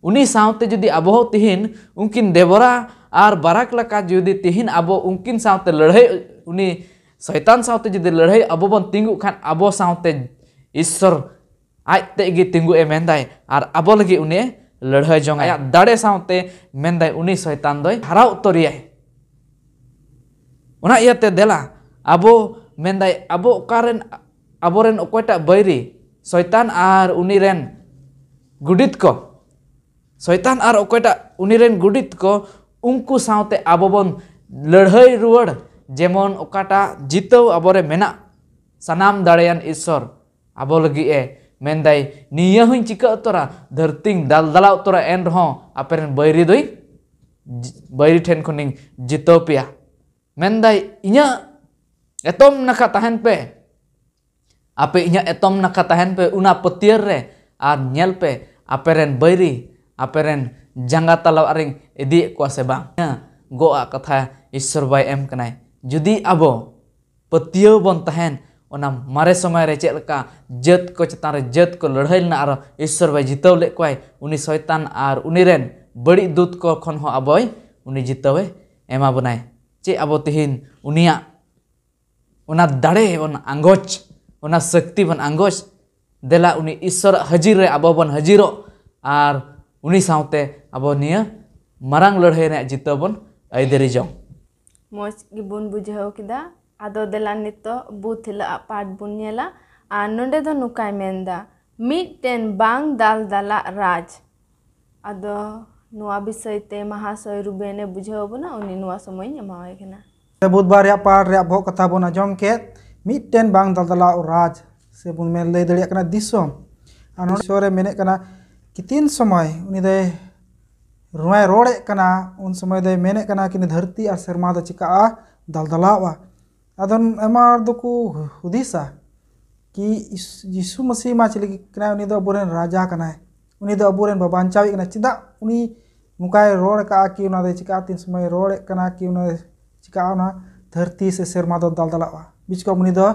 ᱩᱱᱤ ᱥᱟᱶᱛᱮ ᱡᱩᱫᱤ ᱟᱵᱚ ᱦᱚᱸ ᱛᱤᱦᱤᱧ ᱩᱱᱠᱤᱱ ᱫᱮᱵᱚᱨᱟ ᱟᱨ ᱵᱟᱨᱟᱠ ᱞᱮᱠᱟ ᱡᱩᱫᱤ ᱛᱤᱦᱤᱧ ᱟᱵᱚ ᱩᱱᱠᱤᱱ ᱥᱟᱶᱛᱮ ᱞᱟᱹᱲᱦᱟᱹᱭ ᱩᱱᱤ ᱥᱚᱭᱛᱟᱱ ᱥᱟᱶᱛᱮ ᱡᱩᱫᱤ ᱞᱟᱹᱲᱦᱟᱹᱭ ᱟᱵᱚ ᱵᱚᱱ ᱛᱤᱸᱜᱩᱜ ᱠᱷᱟᱱ ᱟᱵᱚ ᱥᱟᱶᱛᱮ ईश्वर ᱟᱡ ᱛᱮᱜᱮ ᱛᱤᱸᱜᱩ ᱢᱮᱱᱫᱟᱭ ᱟᱨ ᱟᱵᱚ ᱞᱟᱹᱜᱤᱫ ᱩᱱᱤ लड़ाई जोंग आया दाड़े सावते मेंदाय उनी शैतान दोय हरा उतरियाय उना इयाते देला अबो मेंदाय अबो ओकारेन अबोरेन ओकोयटा बैरी शैतान आर उनी रेन गुडित को शैतान आर ओकोयटा उनी रेन गुडित को उनको सावते अबो बन लड़ाई रुवड़ जेमन ओकाटा जितव अबोरे मेना सनाम दाड़ेयान ईश्वर अबो लगी मेंदाय निया हुई चिका उतरा धरती दलदला उतरा एन रहो अपेरन बैरी दोई बैरी ठेन खुनिंग जितो पिया मेंदाय इnya एतम नखा तहन पे आपे इnya एतम नखा तहन पे उना पतियर रे आर नेल पे अपेरन बैरी अपेरन जंगा तलाव अरिंग इदी को से बांग गो आ कथा ईश्वर बाय एम कनाय जुदी अबो पतियो बन तहन ओना मारे समय रे चेलका जत को चतान रे जत को लड़ाई ना आर ईश्वर बाय जितव ले कोय उनी शैतान आर उनी रेन बड़ी दूत को खन हो अबय उनी जितवे एमा बनाय चे अबो तिहिन उनिया ओना दाड़े बन आंगोच ओना शक्ति बन आंगोच देला उनी ईश्वर हाजिर रे अबो बन हाजिरो आर उनी सावते अबो निया मारांग लड़ाई रे जितव बन आइदेरी जों मोज गिबुन बुझाव किदा आदो देला नितो बुथिला पाठ बुनियला आ नोंडे दो नुकाय मेंदा मिटेन बांग दलदला राज आदो नुआ विषय ते महाशय रुबेने बुझाव बना उनी नुआ समय एमावे कना बुधवार या पाठ रे बहुत कथा बन आजम के मिटेन बांग दलदला राज से बुन में लय दड़िया कना दिसोम अनोरे मेने कना कि तीन समय उनी दे रुआय रोड़े कना उन समय दे मेने कना कि धरती और शर्मा द चिका दलदलावा अदन एमार दको हुदिसा कि यीशु मसीह मा चले कना उनी दो अबोरेन राजा कना उनी दो अबोरेन बाबांचावी कना चिदा उनी मुकाय रोड़ का कि उना दे चिका तीन समय रोड़ कना कि उना चिका उना धरती से शर्मा दो दलदलावा बीच को उनी दो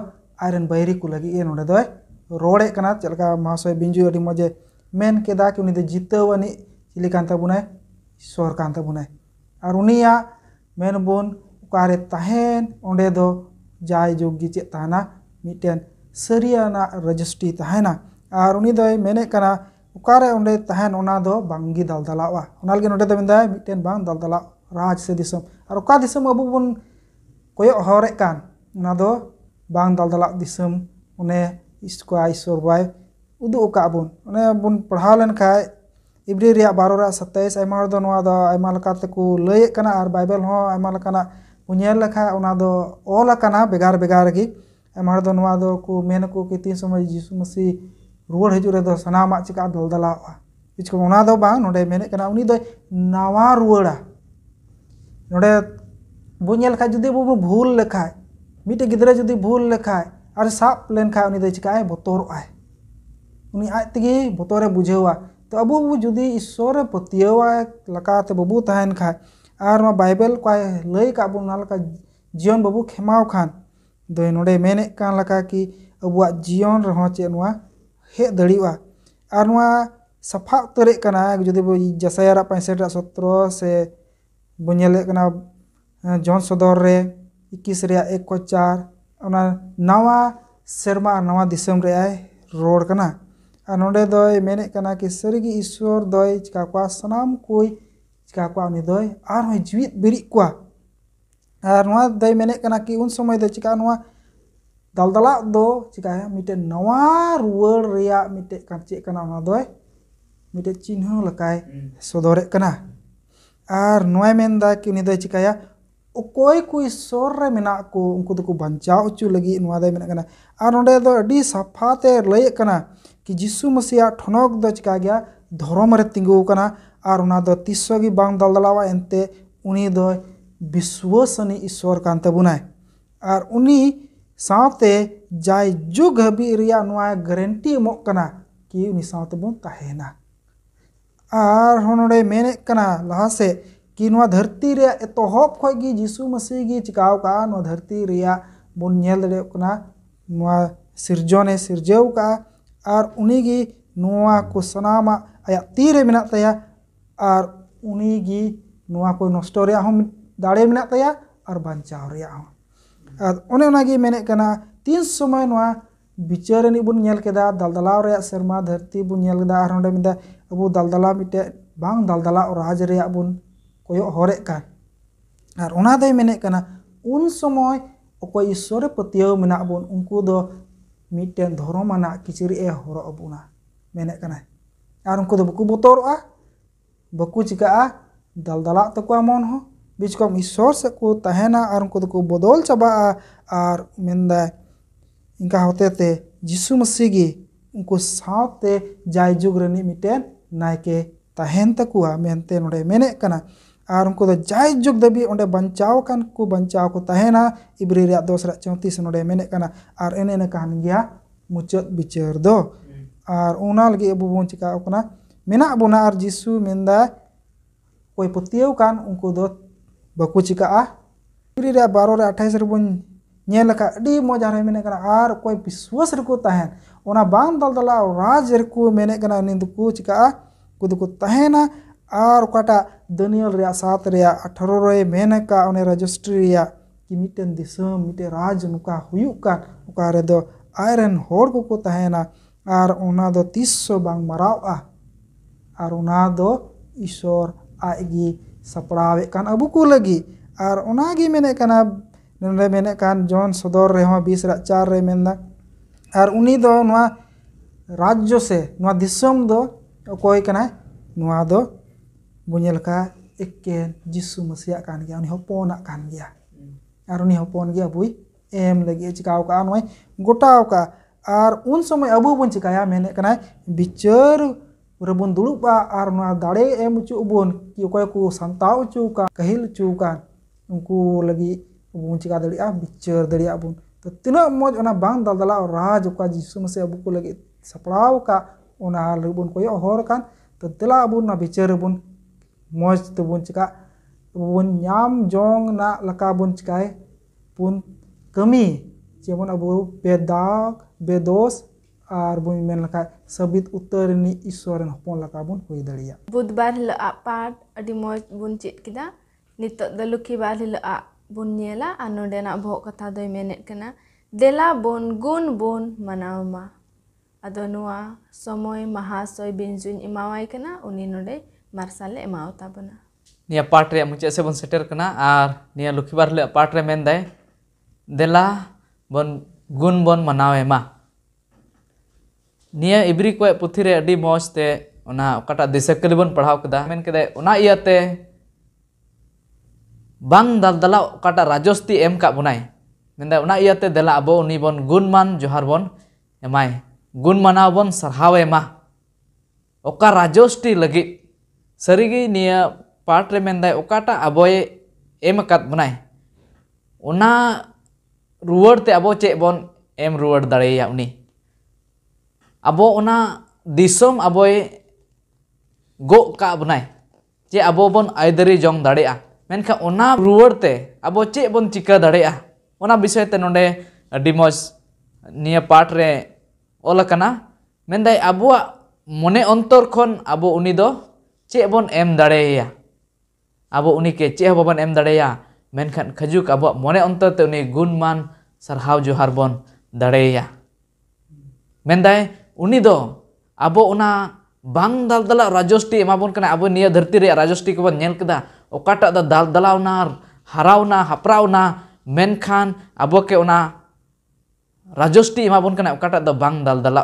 आयरन बैरी को लगी ए नोडे दो रोड़े कना चलका महाशय बिंजू अडी मजे मेन केदा कि उनी दो जितवनी चिली कांता बुनाय ईश्वर कांता बुनाय और उनिया मेन बुन उकारे तहन ओंडे दो जाय जोगी चे ताना मिटेन सरियाना रजिस्ट्री तहना और उनी दो मेने कना उकारे ओंडे तहन ओना दो बांगी दलदलावा ओना लगे नोडे दो मेंदाय मिटेन बांग दलदला राज से दिसम और उका दिसम अबु बुन कोयो हरे कान ओना दो बांग दलदला दिसम उने इसको ईश्वर बाय उदु उका बुन उने बुन पढ़ाव लेन खाय इब्री रिया 12:27 आयमा दो नोआ दो आयमा लकाते को लय कना और बाइबल हो आयमा लकाना पुnyel लेखा ओना दो ऑल कना बेगार बेगार की आयमा दो नोआ दो को मेन को कि तीन समय यीशु मसीह रुवर हजू रे दो सनामा चिका दलदलावा इसको ओना दो बांग नोडे मेने कना उनी दो नावा रुवड़ा नोडे बुnyel खा जुदी बु भूल लेखा मिटे गिदरे जुदी भूल लेखा और साप लेन खा उनी दो चिका बतोर आय उनी आज तगी बतोरे बुझेवा तो अबू जुदी ईश्वर पतियवा लकाते बबू तहन खा और बाइबल को लय का लका जीवन बबू खेमाव खान दो नोडे मेने कान लका कि अबुआ जीवन रहो चे नुआ हे दड़ीवा और नुआ सफा उतरे कना जुदी जसायारा 65:17 से बुझेले कना जॉन सदर रे 21:1-4 ओना नवा सेरमा नवा दिसम रे आय रोड कना और नोडे दोय मेने कना कि सरीगी ईश्वर दोय चिका को सनाम कोई चिका को उनी दोय आर होय जीवित बिरि को और नवा दोय मेने कना कि उन समय दो चिका नवा दलदला दो चिका मिटे नवा रुवर रिया मिटे काचे कना ओना दोय मिटे चिन्ह लकाय सदरे कना और नोय मेनदा कि उनी दोय चिकाया okoy ku isor re menak ku unku do ku bancao ucu lagi nuwa dai menak kana ar nonde do adi safa te lay kana ki Jisu Masih thonok do chika gya धर्म रे तिंगु kana ar una do tisso gi bang daldalawa ente uni do विश्वसनी Ishwar can't तबुनाय ar uni सावते जाय जुग हबी रिया नुआ guarantee एमोक kana कि uni सावते बन ताहेना ar होनोडे मेने kana लहा से कि नुआ धरती रे एतोहब खय गी यीशु मसीह गी चिकाव का नुआ धरती रिया बन नेल दे kana नुआ सिरजोने सिरजेव का ar uni gi नुआ को सनामा आया तीरे मेना तया ar uni gi नुआ को नष्ट रिया हम दाड़े मेना तया और बांचाव रिया हम ओने ओनागी मेने कना तीन समय नुआ बिचार नि बुन नेल केदा दलदलाव रे शर्मा धरती बुन नेल केदा आर ओंडे मिदा अबु दलदला मिटे बांग दलदला राज रे बुन कोयो हरे का आर ओना दे मेने कना उन समय ओको ईश्वर पतियो मेना बुन उनको दो मिटे धर्माना किचरी ए हरो अबुना मेने कना आर उनको दो बकु बोतोरआ बकु चिका दलदला तको मन हो बीच को ईश्वर से को तहना और उनको को बदल चबा और मेंदा इनका होते थे यीशु मसीह गी उनको साथे जाय जुग रनी मिटेन नायके तहन तकुआ मेनते नोडे मेने कना और उनको तो जाय जुग दबी ओंडे बंचाव को तहना इब्री रे 2:34 नोडे मेने कना और एने ने कहन गया मुचत बिचार दो और ओना लगी अबु बोन चिका कना मेना बोना और यीशु मेंदा कोई पतियो कान उनको दो बकु चिका इब्री रे 12:28 रे बोन नेल का अडी मजा रे मेने कना और कोई विश्वास रे को तहन ओना बांग दलदला राज रे को मेने कना निंद को चिका को तहना और काटा दानियल रे 7 रे 18 रे मेने का ओने रजिस्ट्री रे कि मिटेन दिसम मिटे राज नुका हुयु का उका रे दो आयरन होर को तहना और ओना दो 300 बांग मरावा और ओना दो ईश्वर आएगी सपड़ावे कान अबु को लगी और ओनागी मेने कना नंदे मेने कान जॉन सदर रे हो 20:4 रे मेनदा और उनी दो नुआ राज्य से नुआ दिसम दो कोई कना नुआ दो बुनेल का एकेन यीशु मसीह कान गया उनी होपोना कान गया और उनी होपोन गया बुई एम लगी चिकाव का नोय गोटाव का और उन समय अबु बन चिकाया मेने कना बिचार रबुन दुलुबा और नुआ दाड़े एम चु बुन कि कोय को संताव चु का कहिल चु का उनको लगी बुन चिका दड़िया बिचार दड़िया बुन तो तीना मज ओना बांग दलदला और राज का यीशु मसीह अबु को लगी सपड़ाव का ओना लबुन कोय हर कान तो दिला बुन ना बिचार बुन मज तो बुन चिका बुन नाम जोंग ना लका बुन चिकाय बुन कमी जेमन अबु बेदाग बेदोस और बुन मेन लका सबित उत्तरनी ईश्वरन हपन लका बुन होई दड़िया बुधबार हिला पाठ अडी मज बुन चेत किदा नितो द लुखी बार हिला बुन नेला आ नोडेना भो कथा दय मेनेत कना देला बोन गुण बोन मनावमा अदो नुआ समय महाशय बिंजुन इमावाई कना उनी नोडे मार्शल एमाव ताबना निया पाठ रे मुचे से बन सेटर कना और निया लुखीबार ले पाठ रे मेन दाय देला बन गुण बोन मनावे मा निया इब्री को पुथी रे अडी मौज ते ओना ओकाटा दिसकली बन पढ़ाव कदा मेन कदे ओना इयाते बांग दलदला ओकाटा राजस्ती एम का बुनाय मेंदा ओना इयाते देला अबो उनी बन गुणमान जोहार बन एमाय गुण मनाव बन सरहावे मा ओका राजस्ती लगी सरीगी निया पाठ रे मेंदा ओकाटा अबोय एम कात बुनाय ओना रुवाड़ ते अबो चे बन एम रुवाड़ दाड़ेया उनी अबो ओना दिसम अबोय गो का बुनाय जे अबो बन आयदरी जोंग दाड़ेया मेनखा ओना रुवाड़ ते अबो चे बन चिका दाड़ेया ओना विषय ते नोंडे अडी मौज निया पाठ रे ओलकना मेंदाय अबुआ मने अंतर खन अबो उनी दो चे बन एम दाड़ेया अबो उनी के चे बन एम दाड़ेया मेनखान खजुक अबो मने अंतर ते उनी गुणमान सरहाव जोहार बन दाड़ेया मेंदाय उनी दो अबो ओना बांग दलदला राजस्टी एमाबन कना अबो निया धरती रे राजस्टी को बन नेल कदा ओकाटा दा दलदलावना हरावना हपरावना मेनखान अबो के ओना राजस्टी एमाबन कना ओकाटा दा बांग दलदला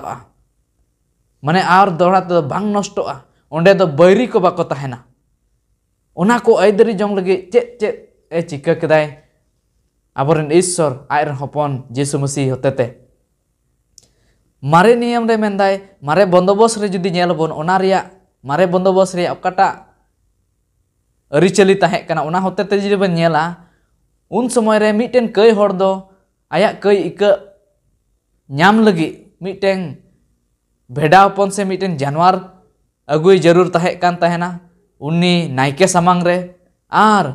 माने आर दोड़ा तो बांग नष्टोआ ओंडे दो बैरी को बाको तहना ओना को आयदरी जोंग लगे चे चे चिका केदाय आबोरेन ईश्वर आयरन हपन जीसु मसीह होतेते मारे नियम रे मेंदाय मारे बंदोबस्त रे जुदी नेलबोन ओना रिया मारे बंदोबस्त रे अकाटा अरिचली ताहे कना ओना होतेते जुदी बन नेला उन समय रे मिटेन कई हर दो आया कई इका ᱧᱟᱢ लगी मिटेन भेड़ा हपन से मिटेन जानवर अगुई जरूर ताहे कान ताहेना उन्नी नायके सामांग रे आर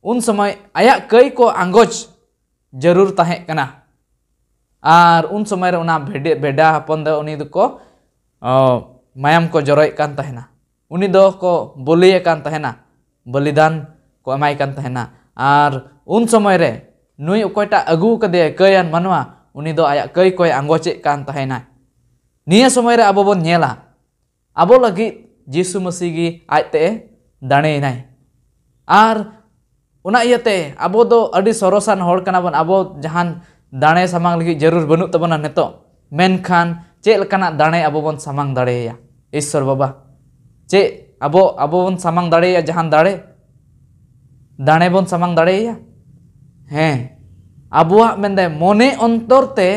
उन समय आया कई को आंगोज जरूर ताहे कना आर उन समय रे उना भेड़ा हपन दो उनी दो को मायाम को जरोय कान ताहेना उनी दो को बोलिए कान ताहेना बलिदान को एमाय कान ताहेना आर उन समय रे नुई ओकयटा अगु कदे कयान मानवा उनी दो आया कई कोय आंगोचे कान ताहेना निया समय रे अबो बन नेला अबो लगी जीसु मसीह गी आयते दाणे नाय आर उना इयते अबो दो अडी सरोसान होड़ कना बन अबो जहान दाणे सामांग लगी जरूर बनु तबना नेतो मेनखान चे लकना दाणे अबो बन सामांग दाड़ेया ईश्वर बाबा चे अबो बन सामांग दाड़ेया जहान दाणे बन सामांग दाड़ेया हैं अबुआ मेंदे मोने अंतर ते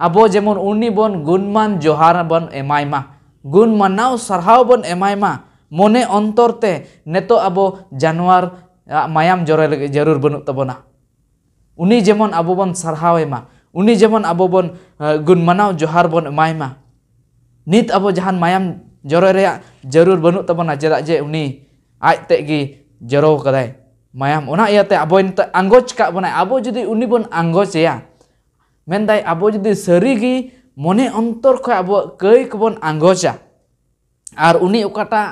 अबो जेमन उनी बन गुणमान जोहार बन एमायमा गुण मनाव सरहाव बन एमायमा मोने अंतर ते नेतो अबो जानवर मायाम जरे लगे जरूर बनु तबना उनी जेमन अबो बन सरहाव एमा उनी जेमन अबो बन गुण मनाव जोहार बन एमायमा नित अबो जहान मायाम जरे रे जरूर बनु तबना चेदा जे उनी आयते गी जरो कदाय मायाम ओना इयाते अबो नित आंगोज का बना अबो जुदी उनी बन आंगोजया मेंदाय अबो जुदी सरीगी मोने अंतर ख अबो कई कबन आंगोजा आर उनी ओकाटा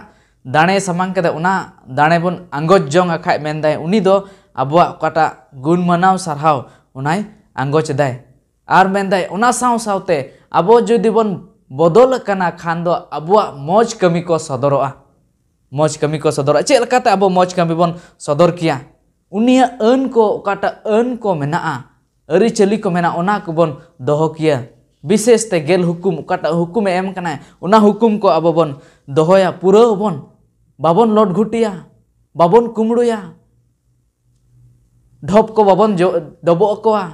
दाणे सामांग केदा उना दाणे बन आंगोज जोंग आखाय मेंदाय उनी दो अबो ओकाटा गुण मनाव सरहाव उनाय आंगोज दाय आर मेंदाय उना साव सावते अबो जुदी बन बदल कना खान दो अबो मौज कमी को सदरोआ मौज कमी को सदरोआ चे लकाते अबो मौज कमी बन सदर किया उनिया अन को ओकाटा अन को मेनाआ अरी चली को मेना ओना को बन दोहो किया विशेष ते गेल हुकुम ओकाटा हुकुम एम कना उना हुकुम को अबो बन दोहोया पूरा बन बाबन लौट घुटिया बाबन कुमड़ुया ढोप को बाबन डबो कोआ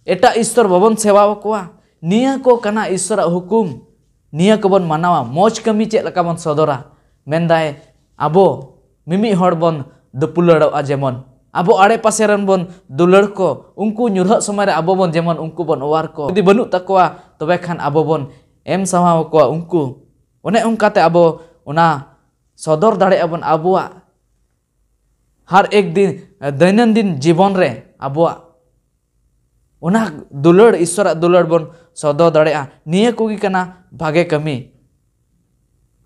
एटा ईश्वर बाबन सेवा कोआ निया को कना ईश्वर हुकुम निया को बन मानावा मौज कमी चे लका बन सदरा मेंदाय अबो मिमी हड़ बन दुपुलड़वा जेमन अबो आड़े पासे रन बन दुलड़ को उनको ᱧᱩᱨᱦᱟᱹᱜ समय रे अबो बन जेमन उनको बन ओवार को यदि बनु तकवा तबे खान अबो बन एम सामाव को उनको ओने उनकाते अबो ओना सदर दाड़े अबन अबुआ हर एक दिन दैनंदिन जीवन रे अबुआ ओना दुलड़ ईश्वर दुलड़ बन सदर दाड़े निया कोगी कना भागे कमी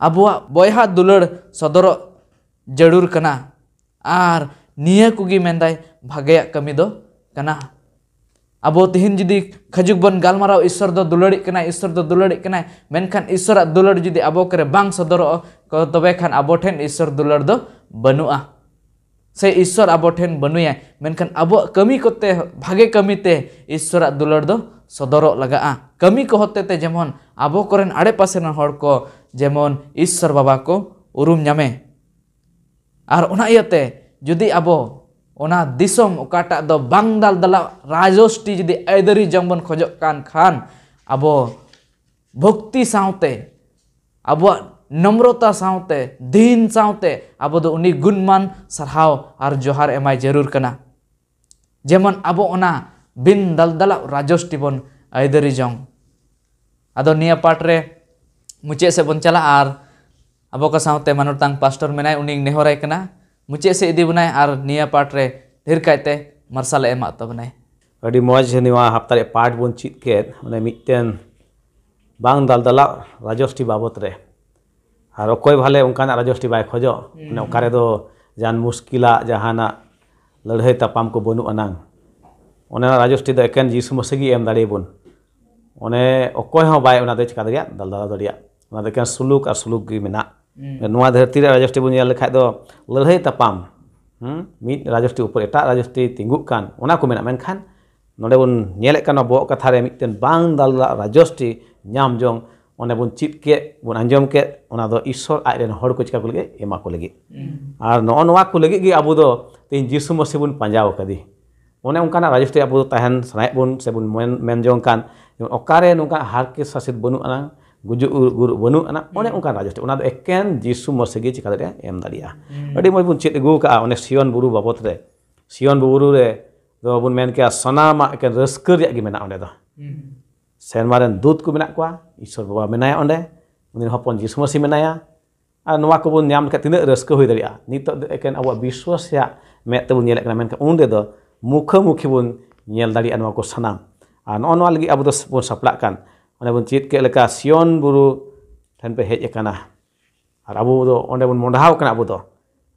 अबुआ बयहा दुलड़ सदर जरूर कना आर निया कुगी मेंदाय भागे कमी दो कना अबो तिहिन जुदी खजुक बन गालमाराव ईश्वर दो दुलड़ी कना ईश्वर दो दुलड़ी कना मेनखान ईश्वर दुलड़ जुदी अबो करे बांग सदरो को तबे खान अबो ठेन ईश्वर दुलड़ दो बनुआ से ईश्वर अबो ठेन बनुया मेनखान अबो कमी कोते भागे कमी ते ईश्वर दुलड़ दो सदरो लगा कमी को होते ते जेमन अबो कोरेन आड़े पासे न हड़ को जेमन ईश्वर बाबा को उरुम ᱧᱟᱢे आर ओना इयाते जुदी अबो ओना दिसम ओकाटा दो बांग दाल दला राजोष्टी जुदी ऐदरी जंगबन खोजो कान खान अबो भक्ति सावते अबो नम्रता सावते दीन सावते अबो दो उनी गुणमान सरहाव आर जोहार एमाय जरूर कना जेमन अबो ओना बिन दल दला राजोष्टी बन ऐदरी जंग अदो निया पाठ रे मुचे से बन चला आर अबो का सावते मनोरतांग पास्टर मेनाय उनी नेहराय कना मुचे से इदी बनाय आर निया पाठ रे ढेर कायते मार्शल एमा तबनाय अडी मौज निवा हफ्ता रे पाठ बन चित के माने मिटन बांग दाल दला राजोष्टी बाबत रे आर कोई भाले उनकाना राजोष्टी बाय खोजो ने ओकारे दो जान मुश्किला जहाना लड़ाई तापाम को बनु अनांग ओने राजोष्टी दो एकेन जीसु मसीह गी एम दाड़े बन ओने ओकोय हो बाय ओना दे चिका दरिया दल दला दरिया ओना दे केन सुलुक आर सुलुक गी मेना नुआ धरती रे राजोष्टी बन नेल लेखाय दो लड़ाई तापाम मिद राजोष्टी ऊपर एटा राजोष्टी तिंगुक कान ओना को मेना मेन खान नोडे बन नेले कान बो कथा रे मिटन बांग दल राजोष्टी ᱧᱟᱢ ᱡᱚᱝ onde bun chit ke bun anjom ke ona do Ishor aj ren hor ko chika ko lagi ema ko lagi ar no noa ko lagi gi abu do tin Jisu Masih bun panjau kadi one ongkana rajistri abu tahan sanai bun se bun menjong kan okare nungka harke sasit bonu anang gujuk guru bonu anak one ongkan rajistri ona do eken Jisu Masih gi chika dia em daria adi moi bun chit egu ka one Sion buru babot re Sion buru re do bun men ke sanama eken reuskeur ya gi mena onde do Senmaran dut ku menak kuah, Ishor Bapa menaya onde, unin hopon Jisu Masih menaya, noa ku bun nyam kat tindak reuskeu hui daria. Nitok eken awak biswas ya mek tebun nyelek kena men ka onde do mukha-mukhi bun nyel dari noa ku sanam. Noa lagi abu do bun saplakan. Onde bun chit ke leka Sion buru tan pe hej ekana. Abu do onde bun mondahau kana abu do.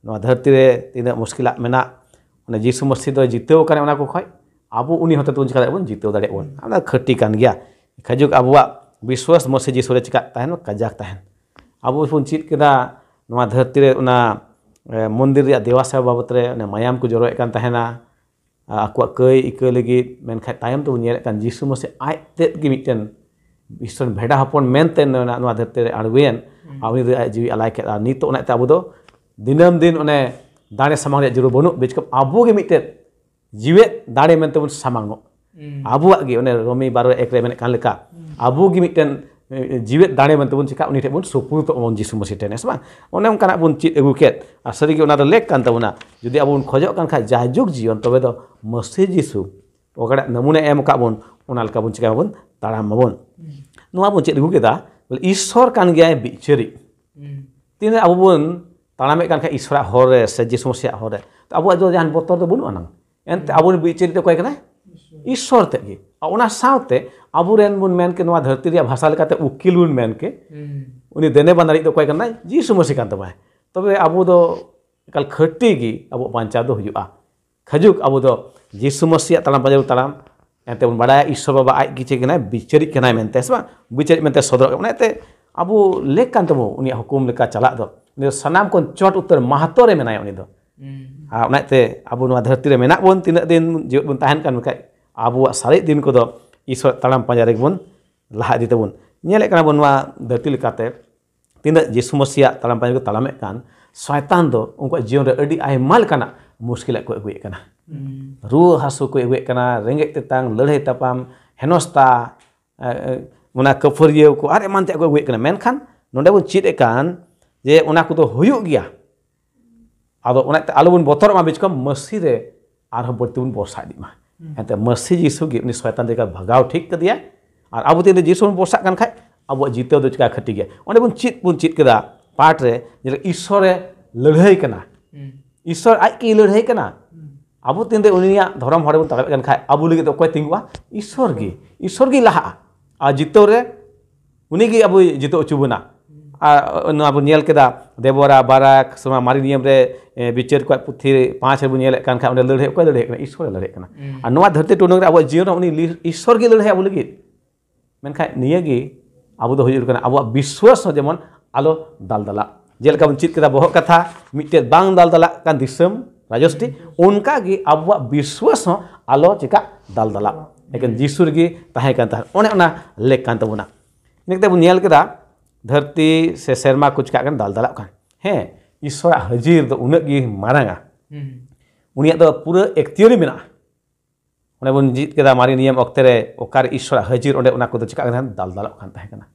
Noa dharti re tindak muskilat menak. Onde Jisu Masih do jiteu kana ona ku khoi. Abu uni hote tun chika bun jiteu dare bun. Ana khati kan gya. Kajuk abuak biswas Masih Jisu re chika tahen kajak tahen. Abu pun chit keda noa dharti re una mondir ria dewasa babot re ona mayam ku joroek kan tahena. Akuak kei ike lagi men khat tayam tu nyelek kan Jisu Masih aj tet gi miten Ishor bheda hapon menten noa dharti re arwen. Awi re jiwi alai ket nitok na ta abu do dinam din one dane samang ria juru bonu bechkap abu gi miten jiwet dare men tebun samang no. Abuak gi one Romi baro ekre menek kan leka abu gi miten jiwet dare men tebun chika uni tebun supul to on Jisu Masih ten esma one ongkana bun chit egu ket asari gi ona do lek kan tabuna judi abun khojok kan kha jajuk jion tobe do Masih Jisu okada namune em ka bun ona leka bun chika bun taram mabun noa bun chit egu keda bol Ishor kan gya bichari tine abu bun taramek kan kha Ishor hore se Jisu Masih hore abu do jan botor do bun anang ente abun bichari to koy kana Ishor te gi ona saute aburen bun men ke noa dharti ria bhasa lekate ukil bun men ke uni dene bandari do koy kana Jisu Masih kan tamai tobe abu do kal khati gi abu pancha do hujua khajuk abu do Jisu Masih talam panjaru talam ente bun badaya Ishor Baba aj gi chekena bichari kana mente seba bichari mente sodor kana te abu lek kan tamu uni hukum leka chalak do ni sanam kon chot uttar mahato re menaya uni do ona te abu noa dharti re menak bun tinak din jiwet bun tahan kan mekai abuak sari din ko do Ishor talam panjare bun laha di tebun nyelek kana bun noa dharti lekate tindak Jisu Masih talam panjare ko talamek kan syaitan do ungko jion re adi aimal kana muskilat ko eguek kana ruh hasu ko eguek kana rengek tetang leleh tapam henosta muna kefurieu ko are mantek ko eguek kana menkan nonde bun chit ekan je ona ko do huyuk gia ado ona alu bun botor ma bichkom Masih re arho borti bun bosa di ma ente Masih Jisu gi ni syaitan deka bhagau thik ke dia ar abu te Jisu bun bosa kan khai abu jiteu do chika khati ge onde bun chit keda part re je Ishor re ladhai kana Ishor aj ki ladhai kana abu tinde unia dhorom hore bun takap kan khai abu lagi to koy tingwa Ishor gi laha a jiteu re uni gi abu jiteu chubuna noa bun nyel keda Debora Barak semua mari niam re bicar ko puthi 5 bun nyelek kan khai onde ladhai koy ladhai kana Ishor ladhai kana ar noa dharti tunung re abu jion uni Ishor gi ladhai abu lagi menkai niya gi abu do hujur kana abu biswas jemon alo daldala jeleka bun chit keda bohok katha mite bang daldala kan disem rajosti unka gi abu biswas alo chika daldala eken Jisu gi tahe kan ta one ona lek kan tabuna nikte bun nyel keda dharti se serma ku chika kan daldala kan he Ishor hajir do unak gi maranga uniak do pura ektiori mena one bun jit keda mari niam okte re okar Ishor hajir onde ona ko do chika kan daldala kan tahe kana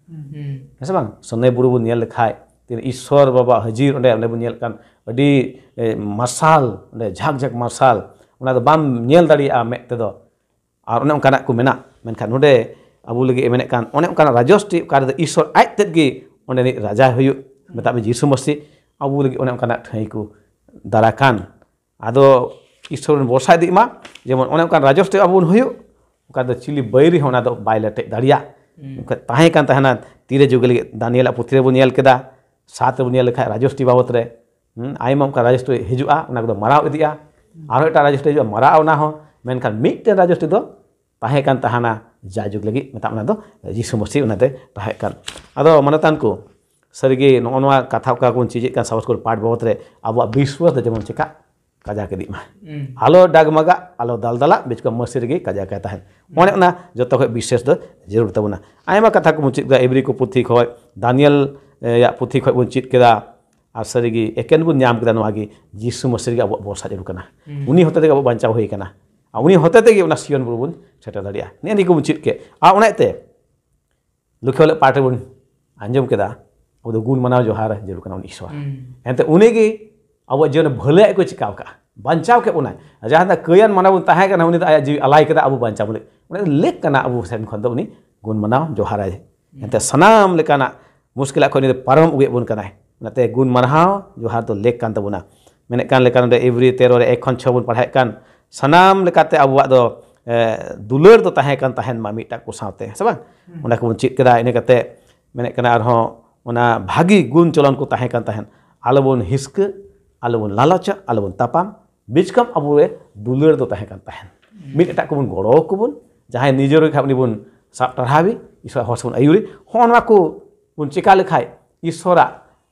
hese bang sonne buru bun nyel lekhai tin Ishor Baba hajir onde bun nyel kan adi marsal onde jhak marsal ona do bam nyel dari a mek te do ar one onkana ku mena menkan onde abu lagi emenek kan one onkana rajosti kar Ishor aj tet gi onde ni raja huyuk metabe Jisu Masih abu lagi one onkana thai ku darakan ado Ishor bosa di ma jemon one onkana rajosti abu huyuk ka do chili bairi ona do bailate daria tahe kan tahana tire jugal Daniel puthire bun nyel keda सात बुनिया लेखा राजस्टी बाबत रे आयमा का राजस्टी हिजुआ ona को मराव इदिया आरो एटा राजस्टी हिजुआ मराव ना हो मेनखान मिटते राजस्टी दो ताहे kan tahana जाजुग लगी मेता ना दो Jisu Masih उनाते ताहे kan ado manatan को सरगी नोनवा कथा का कोन चीज का सावस को पाठ बाबत रे अब विश्वास दे जेमन चिका kajak kedik mah alo dagmaga alo daldala bechko masir gi kajak ka tahen one ona joto khoi bishes do jerur tabuna aima katha ko muchit ga every ko puthi khoi Daniel ya puthi khoi bun chit keda ar sarigi eken bun nyam keda noa gi jisu masir gi abo bosa jeru kana uni hote te abo bancao hoi kana uni hote te gi ona sion bun seta daria ni ani ko muchit ke ona te lukhole parte bun anjom keda abo gun manaw johar jeru kana uni iswar ente uni gi abo jeon bhale ko chikaw ka bancao ke unai jahan da keyan mana bun tahe kana uni aya jiwi alai keda abo bancao bule uni lek kana abo sen khon do uni gun manaw johar ente sanam lekana muskila ko ni param uge bun kana nate gun manaw johar to lek kan tabuna menek kan lekan de every teror ek khon chobun padhai kan sanam lekate abo do dular to tahe kan tahen ma mita ko saute sabang ona ko chit keda ine kate menek kana arho ona bhagi gun cholon ko tahe kan tahen alobon hiska alobon lalacha alobon tapam bijkam abure dular to tahe kan tahen mit etak ko bun goro ko bun jahay nijor khap ni bun sap tarhabi iswa hosun ayuri honwa ko bun chikal khai isora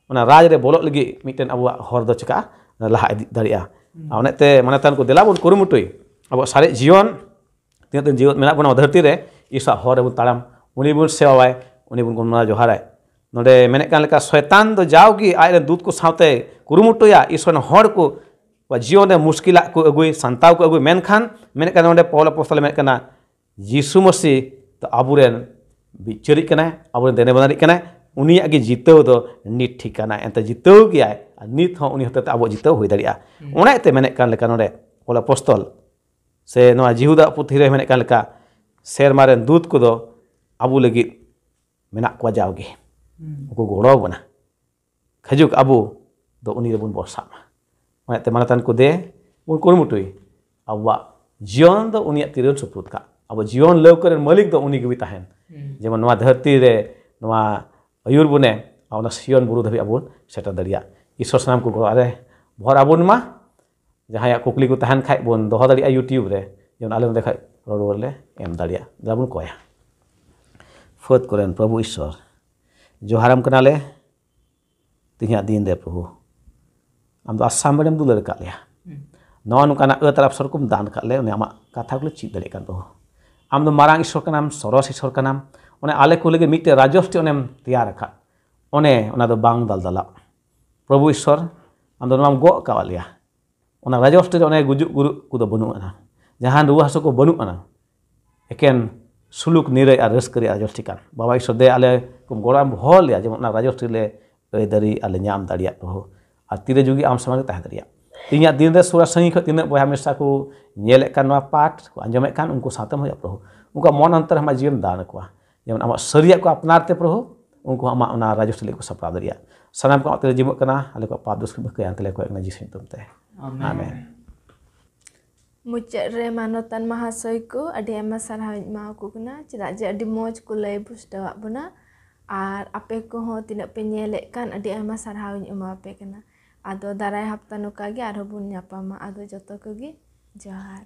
ona raj re bolok lagi miten abu hor do chika laha daria onete manatan ko dela bun kurumutui abu sare jion tinat jion menak bun dharti re isa hor bun taram uni bun sewai uni bun gunmana joharai node menek kan leka shaitan do jawgi aire dut ko saute kurumutuya ison hor ko jion re muskila ko agui santaw ko agui menkhan menek kan node paul apostol menek kana jisu masi to aburen bichari kana aburen dene banari kana uni agi jitau do nit thikana ente jitau gi ai nit ho uni hote abo jitau hoi daria ona ete menek kan leka node paul apostol se no jihuda puthi re menek kan leka sermaren dut ko do abu lagi menak ko jawgi ko goro bana khajuk abu do uni bun bosam ona ete manatan ko de bun kurmutui abwa jion do uni atiron suprut ka abo jion leukoren malik do uni gi tahen jemon noa dharti re noa ayur bune ona sion buru dhabi abun seta daria isor sanam ko goro are bhor abun ma jahaya kukli ko tahan khai bun doho daria youtube re jemon ale dekhai ror le em daria jabun koya fot koren prabhu isor joharam kanale tinya din de prabhu am do asam badem dular ka le non kana taraf sorkum dan ka le ama katha ko chit dare kan prabhu am do marang isor kanam soros isor kanam one ale ko lege mitte rajosti onem tiar rakha one ona do bang dal dala prabhu isor am do nam go ka walia ona rajosti one gujuk guru ku do banu ana jahan ruwa hasu ko banu ana eken suluk nirai ar raskari rajosti kan baba isor de ale kum goram hol ya jemon ona rajosti le dari ale nyam daria prabhu atire jugi am samang tah daria tinya din re sura sangi kho tinak boy hamesha ko nyelek kan wa pat ko anjomek kan unku satam hoya prabhu unka mon antar ma jion dan ko jemon amak seriak ko apnar te prabhu unku amak ona rajosti le ko sapra daria sanam ko atire jimuk kana ale ko padus ko ke antele ko ngaji sintum te amen Mucak re manotan mahasoy ko adi ema sarhaw ma ko kana cedak je adi moj ko lay busdawak buna ar ape ko ho tinak penyelek kan adi ema sarhaw ma ape kana ado darai hapta nuka ge ar bun nyapa ma ado joto ko ge johar